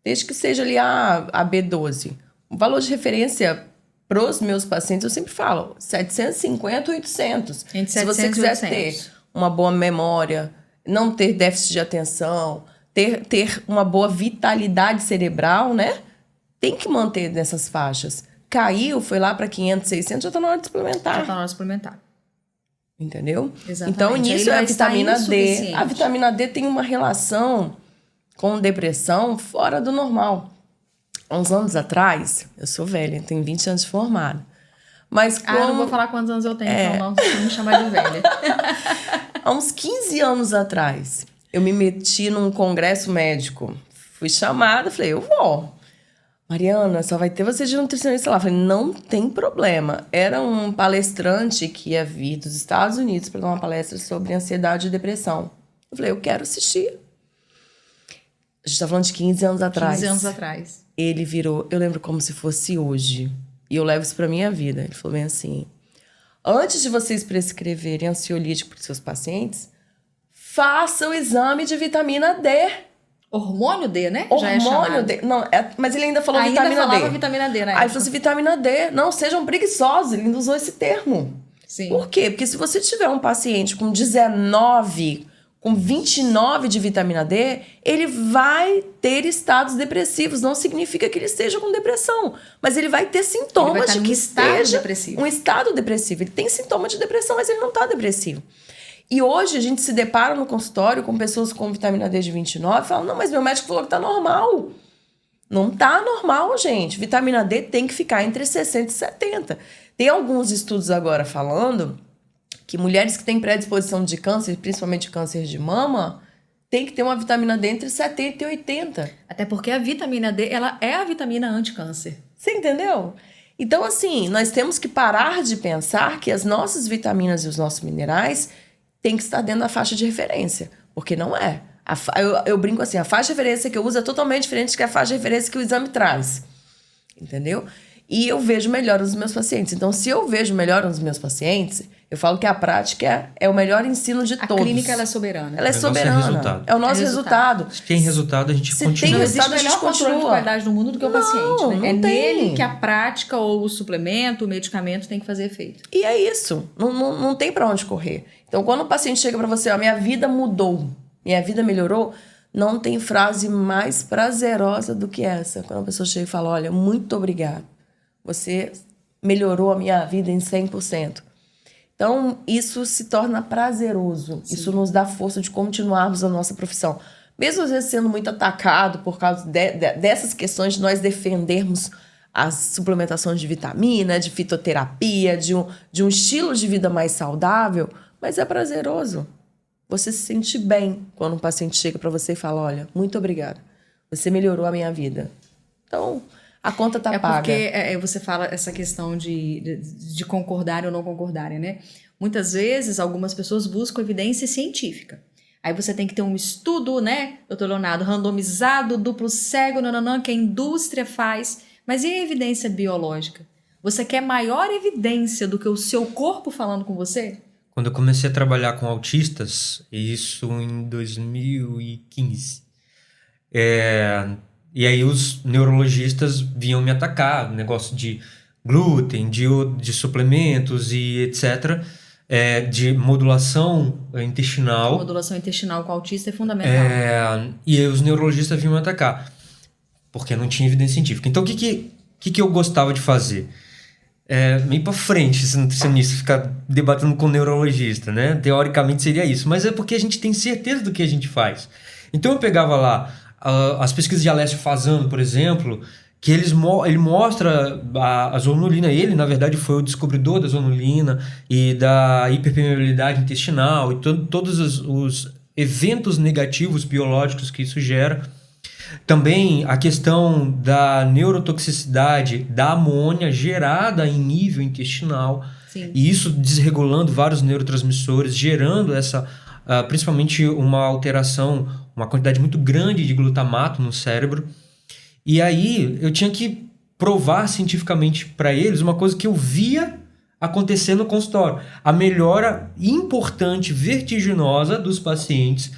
Desde que seja ali a B12. O valor de referência para os meus pacientes, eu sempre falo, 750 ou 800. Entre 700 Se você quiser e 800. ter uma boa memória, não ter déficit de atenção, ter uma boa vitalidade cerebral, né? Tem que manter nessas faixas. Caiu, foi lá para 500, 600, já está na hora de suplementar. Já está na hora de suplementar. Entendeu? Exatamente. Então, nisso é a vitamina D. A vitamina D tem uma relação com depressão fora do normal. Há uns anos atrás, eu sou velha, tenho 20 anos de formada. Mas eu não vou falar quantos anos eu tenho, então não precisa me chamar de velha. Há uns 15 anos atrás, eu me meti num congresso médico. Fui chamada, falei, eu vou. Mariana, só vai ter você de nutricionista lá. Falei, não tem problema. Era um palestrante que ia vir dos Estados Unidos para dar uma palestra sobre ansiedade e depressão. Eu falei, eu quero assistir. A gente tá falando de 15 anos atrás. 15 anos atrás. Ele virou, eu lembro como se fosse hoje. E eu levo isso pra minha vida. Ele falou bem assim, antes de vocês prescreverem ansiolítico para os seus pacientes, faça o exame de vitamina D. Hormônio D, né? Hormônio D. Não, mas ele ainda falou vitamina D. Ainda falava vitamina D, né? Aí ele falou assim, vitamina D. Não, sejam preguiçosos. Ele ainda usou esse termo. Sim. Por quê? Porque se você tiver um paciente com 19, com 29 de vitamina D, ele vai ter estados depressivos. Não significa que ele esteja com depressão. Mas ele vai ter sintomas de que esteja depressivo. um estado depressivo. Ele tem sintoma de depressão, mas ele não está depressivo. E hoje a gente se depara no consultório com pessoas com vitamina D de 29 e falam, não, mas meu médico falou que tá normal. Não tá normal, gente. Vitamina D tem que ficar entre 60 e 70. Tem alguns estudos agora falando que mulheres que têm predisposição de câncer, principalmente câncer de mama, tem que ter uma vitamina D entre 70 e 80. Até porque a vitamina D, ela é a vitamina anti-câncer. Você entendeu? Então, assim, nós temos que parar de pensar que as nossas vitaminas e os nossos minerais têm que estar dentro da faixa de referência, porque não é. Eu brinco assim, a faixa de referência que eu uso é totalmente diferente da faixa de referência que o exame traz. Entendeu? E eu vejo melhora nos meus pacientes. Então, se eu vejo melhora nos meus pacientes, eu falo que a prática é o melhor ensino de todos. A clínica, ela é soberana. Ela é soberana. É o nosso resultado. Se tem resultado, a gente continua. Se tem resultado, a gente controle de qualidade no mundo do que o paciente. Né? Não é tem. nele que a prática ou o suplemento, o medicamento tem que fazer efeito. E é isso. Não tem pra onde correr. Então, quando o paciente chega pra você, minha vida mudou, minha vida melhorou, não tem frase mais prazerosa do que essa. Quando a pessoa chega e fala, olha, muito obrigado. Você melhorou a minha vida em 100%. Então, isso se torna prazeroso. Sim. Isso nos dá força de continuarmos a nossa profissão. Mesmo às vezes sendo muito atacado por causa dessas questões de nós defendermos as suplementações de vitamina, de fitoterapia, de um estilo de vida mais saudável, mas é prazeroso. Você se sente bem quando um paciente chega para você e fala, olha, muito obrigada, você melhorou a minha vida. Então, a conta tá paga. Porque você fala essa questão de concordarem ou não concordarem, né? Muitas vezes, algumas pessoas buscam evidência científica. Aí você tem que ter um estudo, né, doutor Leonardo, randomizado, duplo cego, que a indústria faz. Mas e a evidência biológica? Você quer maior evidência do que o seu corpo falando com você? Quando eu comecei a trabalhar com autistas, isso em 2015, e aí os neurologistas vinham me atacar, negócio de glúten, de suplementos e etc., de modulação intestinal. A modulação intestinal com autista é fundamental. E aí os neurologistas vinham me atacar, porque não tinha evidência científica. Então, o que eu gostava de fazer? Meio pra frente, esse nutricionista ficar debatendo com o neurologista, né? Teoricamente seria isso, mas é porque a gente tem certeza do que a gente faz. Então eu pegava lá as pesquisas de Alessio Fasano, por exemplo, que ele mostra a zonulina. Ele, na verdade, foi o descobridor da zonulina e da hiperpermeabilidade intestinal e todos os eventos negativos biológicos que isso gera. Também a questão da neurotoxicidade da amônia gerada em nível intestinal. Sim. E isso desregulando vários neurotransmissores, gerando principalmente uma alteração, uma quantidade muito grande de glutamato no cérebro. E aí eu tinha que provar cientificamente para eles uma coisa que eu via acontecer no consultório. A melhora importante, vertiginosa dos pacientes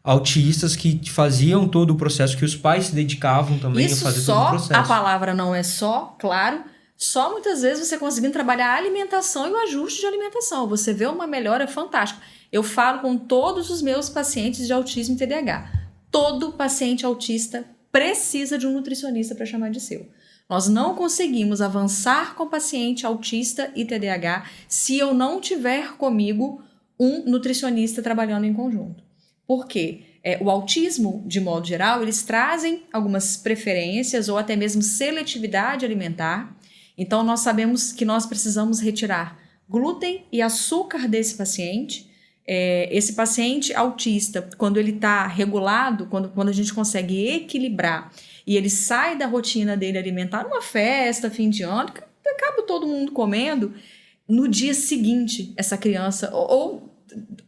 autistas que faziam todo o processo, que os pais se dedicavam também a fazer todo o processo. A palavra não é só, claro, só muitas vezes você conseguindo trabalhar a alimentação e o ajuste de alimentação. Você vê uma melhora fantástica. Eu falo com todos os meus pacientes de autismo e TDAH. Todo paciente autista precisa de um nutricionista para chamar de seu. Nós não conseguimos avançar com paciente autista e TDAH se eu não tiver comigo um nutricionista trabalhando em conjunto. Por quê? O autismo, de modo geral, eles trazem algumas preferências ou até mesmo seletividade alimentar. Então, nós sabemos que nós precisamos retirar glúten e açúcar desse paciente. Esse paciente autista, quando ele está regulado, quando a gente consegue equilibrar e ele sai da rotina dele alimentar numa festa, fim de ano, acaba todo mundo comendo, no dia seguinte, essa criança, ou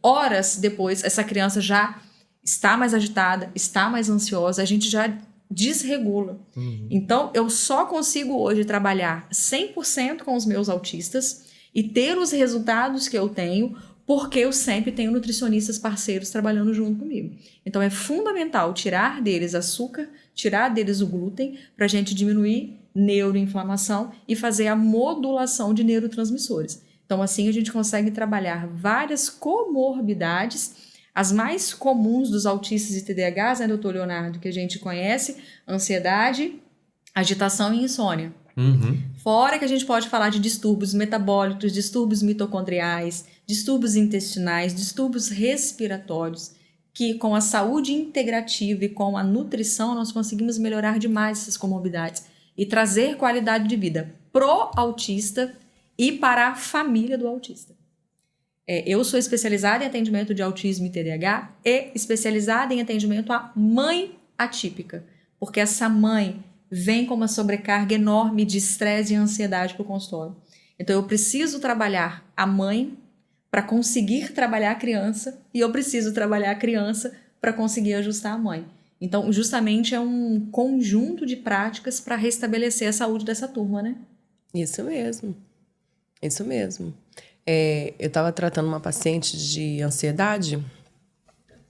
horas depois, essa criança já está mais agitada, está mais ansiosa, a gente já desregula. Uhum. Então, eu só consigo hoje trabalhar 100% com os meus autistas e ter os resultados que eu tenho, porque eu sempre tenho nutricionistas parceiros trabalhando junto comigo. Então, é fundamental tirar deles açúcar, tirar deles o glúten, para a gente diminuir neuroinflamação e fazer a modulação de neurotransmissores. Então, assim, a gente consegue trabalhar várias comorbidades, as mais comuns dos autistas e TDAHs, né, doutor Leonardo, que a gente conhece, ansiedade, agitação e insônia. Fora que a gente pode falar de distúrbios metabólicos, distúrbios mitocondriais, distúrbios intestinais, distúrbios respiratórios, que com a saúde integrativa e com a nutrição nós conseguimos melhorar demais essas comorbidades e trazer qualidade de vida pro autista e para a família do autista. Eu sou especializada em atendimento de autismo e TDAH e especializada em atendimento à mãe atípica, porque essa mãe vem com uma sobrecarga enorme de estresse e ansiedade para o consultório. Então, eu preciso trabalhar a mãe para conseguir trabalhar a criança e eu preciso trabalhar a criança para conseguir ajustar a mãe. Então, justamente é um conjunto de práticas para restabelecer a saúde dessa turma, né? Isso mesmo. Isso mesmo. Eu estava tratando uma paciente de ansiedade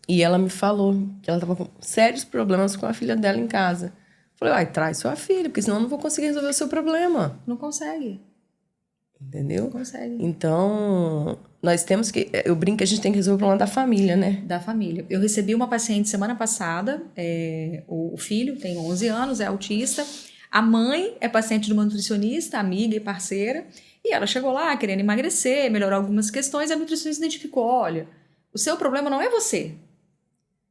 e ela me falou que ela estava com sérios problemas com a filha dela em casa. Falei, traz sua filha, porque senão eu não vou conseguir resolver o seu problema. Não consegue. Entendeu? Não consegue. Então, nós temos que... Eu brinco que a gente tem que resolver o problema da família, né? Da família. Eu recebi uma paciente semana passada, o filho tem 11 anos, é autista. A mãe é paciente de uma nutricionista, amiga e parceira. E ela chegou lá querendo emagrecer, melhorar algumas questões. E a nutricionista identificou, olha, o seu problema não é você.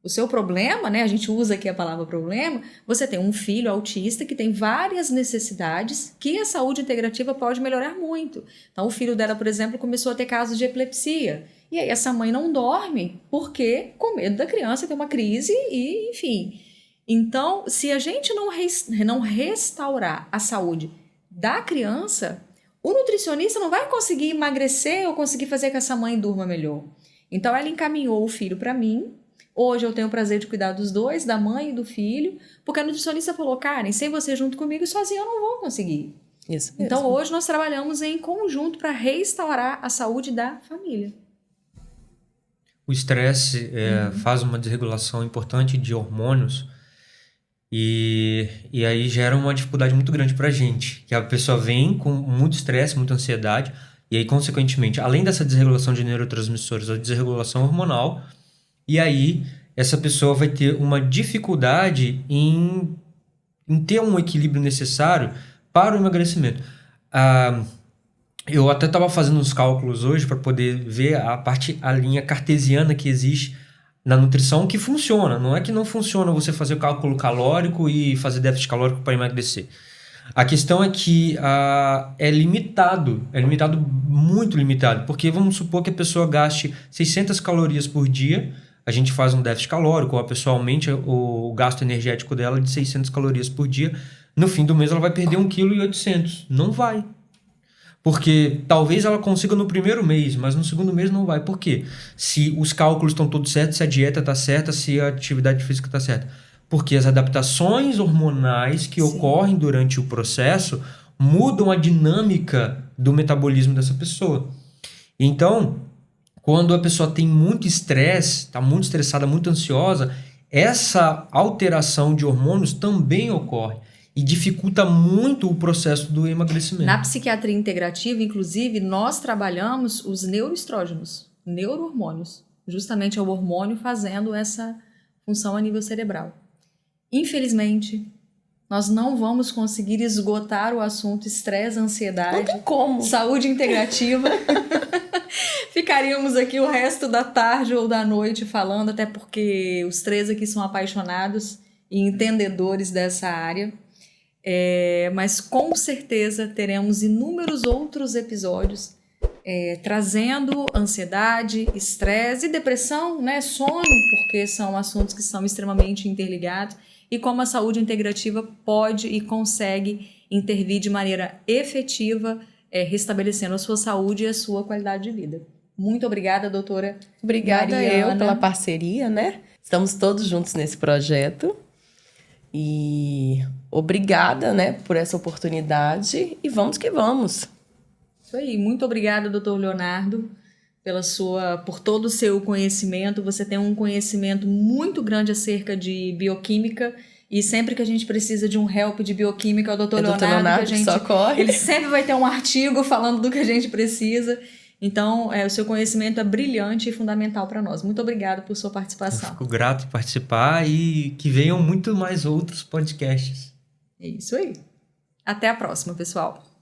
O seu problema, né, a gente usa aqui a palavra problema, você tem um filho autista que tem várias necessidades que a saúde integrativa pode melhorar muito. Então, o filho dela, por exemplo, começou a ter casos de epilepsia. E aí essa mãe não dorme porque com medo da criança ter uma crise e, enfim. Então, se a gente não restaurar a saúde da criança, o nutricionista não vai conseguir emagrecer ou conseguir fazer que essa mãe durma melhor. Então, ela encaminhou o filho para mim. Hoje eu tenho o prazer de cuidar dos dois, da mãe e do filho, porque a nutricionista falou, Karen, sem você junto comigo, sozinha eu não vou conseguir. Isso mesmo. Então, hoje nós trabalhamos em conjunto para restaurar a saúde da família. O estresse faz uma desregulação importante de hormônios e aí gera uma dificuldade muito grande para a gente, que a pessoa vem com muito estresse, muita ansiedade, e aí, consequentemente, além dessa desregulação de neurotransmissores, a desregulação hormonal. E aí, essa pessoa vai ter uma dificuldade em ter um equilíbrio necessário para o emagrecimento. Eu até estava fazendo uns cálculos hoje para poder ver a linha cartesiana que existe na nutrição que funciona. Não é que não funciona você fazer o cálculo calórico e fazer déficit calórico para emagrecer. A questão é que é limitado, muito limitado, porque vamos supor que a pessoa gaste 600 calorias por dia. A gente faz um déficit calórico, ou a pessoa aumente o gasto energético dela de 600 calorias por dia. No fim do mês ela vai perder 1,8 kg. Não vai. Porque talvez ela consiga no primeiro mês, mas no segundo mês não vai. Por quê? Se os cálculos estão todos certos, se a dieta está certa, se a atividade física está certa. Porque as adaptações hormonais que ocorrem durante o processo mudam a dinâmica do metabolismo dessa pessoa. Então, quando a pessoa tem muito estresse, está muito estressada, muito ansiosa, essa alteração de hormônios também ocorre e dificulta muito o processo do emagrecimento. Na psiquiatria integrativa, inclusive, nós trabalhamos os neuroestrógenos, neurohormônios. Justamente é o hormônio fazendo essa função a nível cerebral. Infelizmente, nós não vamos conseguir esgotar o assunto estresse, ansiedade, não tem como. Saúde integrativa. Ficaríamos aqui o resto da tarde ou da noite falando, até porque os três aqui são apaixonados e entendedores dessa área. Mas com certeza teremos inúmeros outros episódios trazendo ansiedade, estresse e depressão, né? Sono, porque são assuntos que são extremamente interligados, e como a saúde integrativa pode e consegue intervir de maneira efetiva, restabelecendo a sua saúde e a sua qualidade de vida. Muito obrigada, doutora. Obrigada Mariana. eu pela parceria, né? Estamos todos juntos nesse projeto. E obrigada, né, por essa oportunidade. E vamos que vamos. Isso aí. Muito obrigada, doutor Leonardo, por todo o seu conhecimento. Você tem um conhecimento muito grande acerca de bioquímica. E sempre que a gente precisa de um help de bioquímica, o doutor Leonardo que socorre. Ele sempre vai ter um artigo falando do que a gente precisa. Então, o seu conhecimento é brilhante e fundamental para nós. Muito obrigada por sua participação. Eu fico grato em participar e que venham muito mais outros podcasts. É isso aí. Até a próxima, pessoal!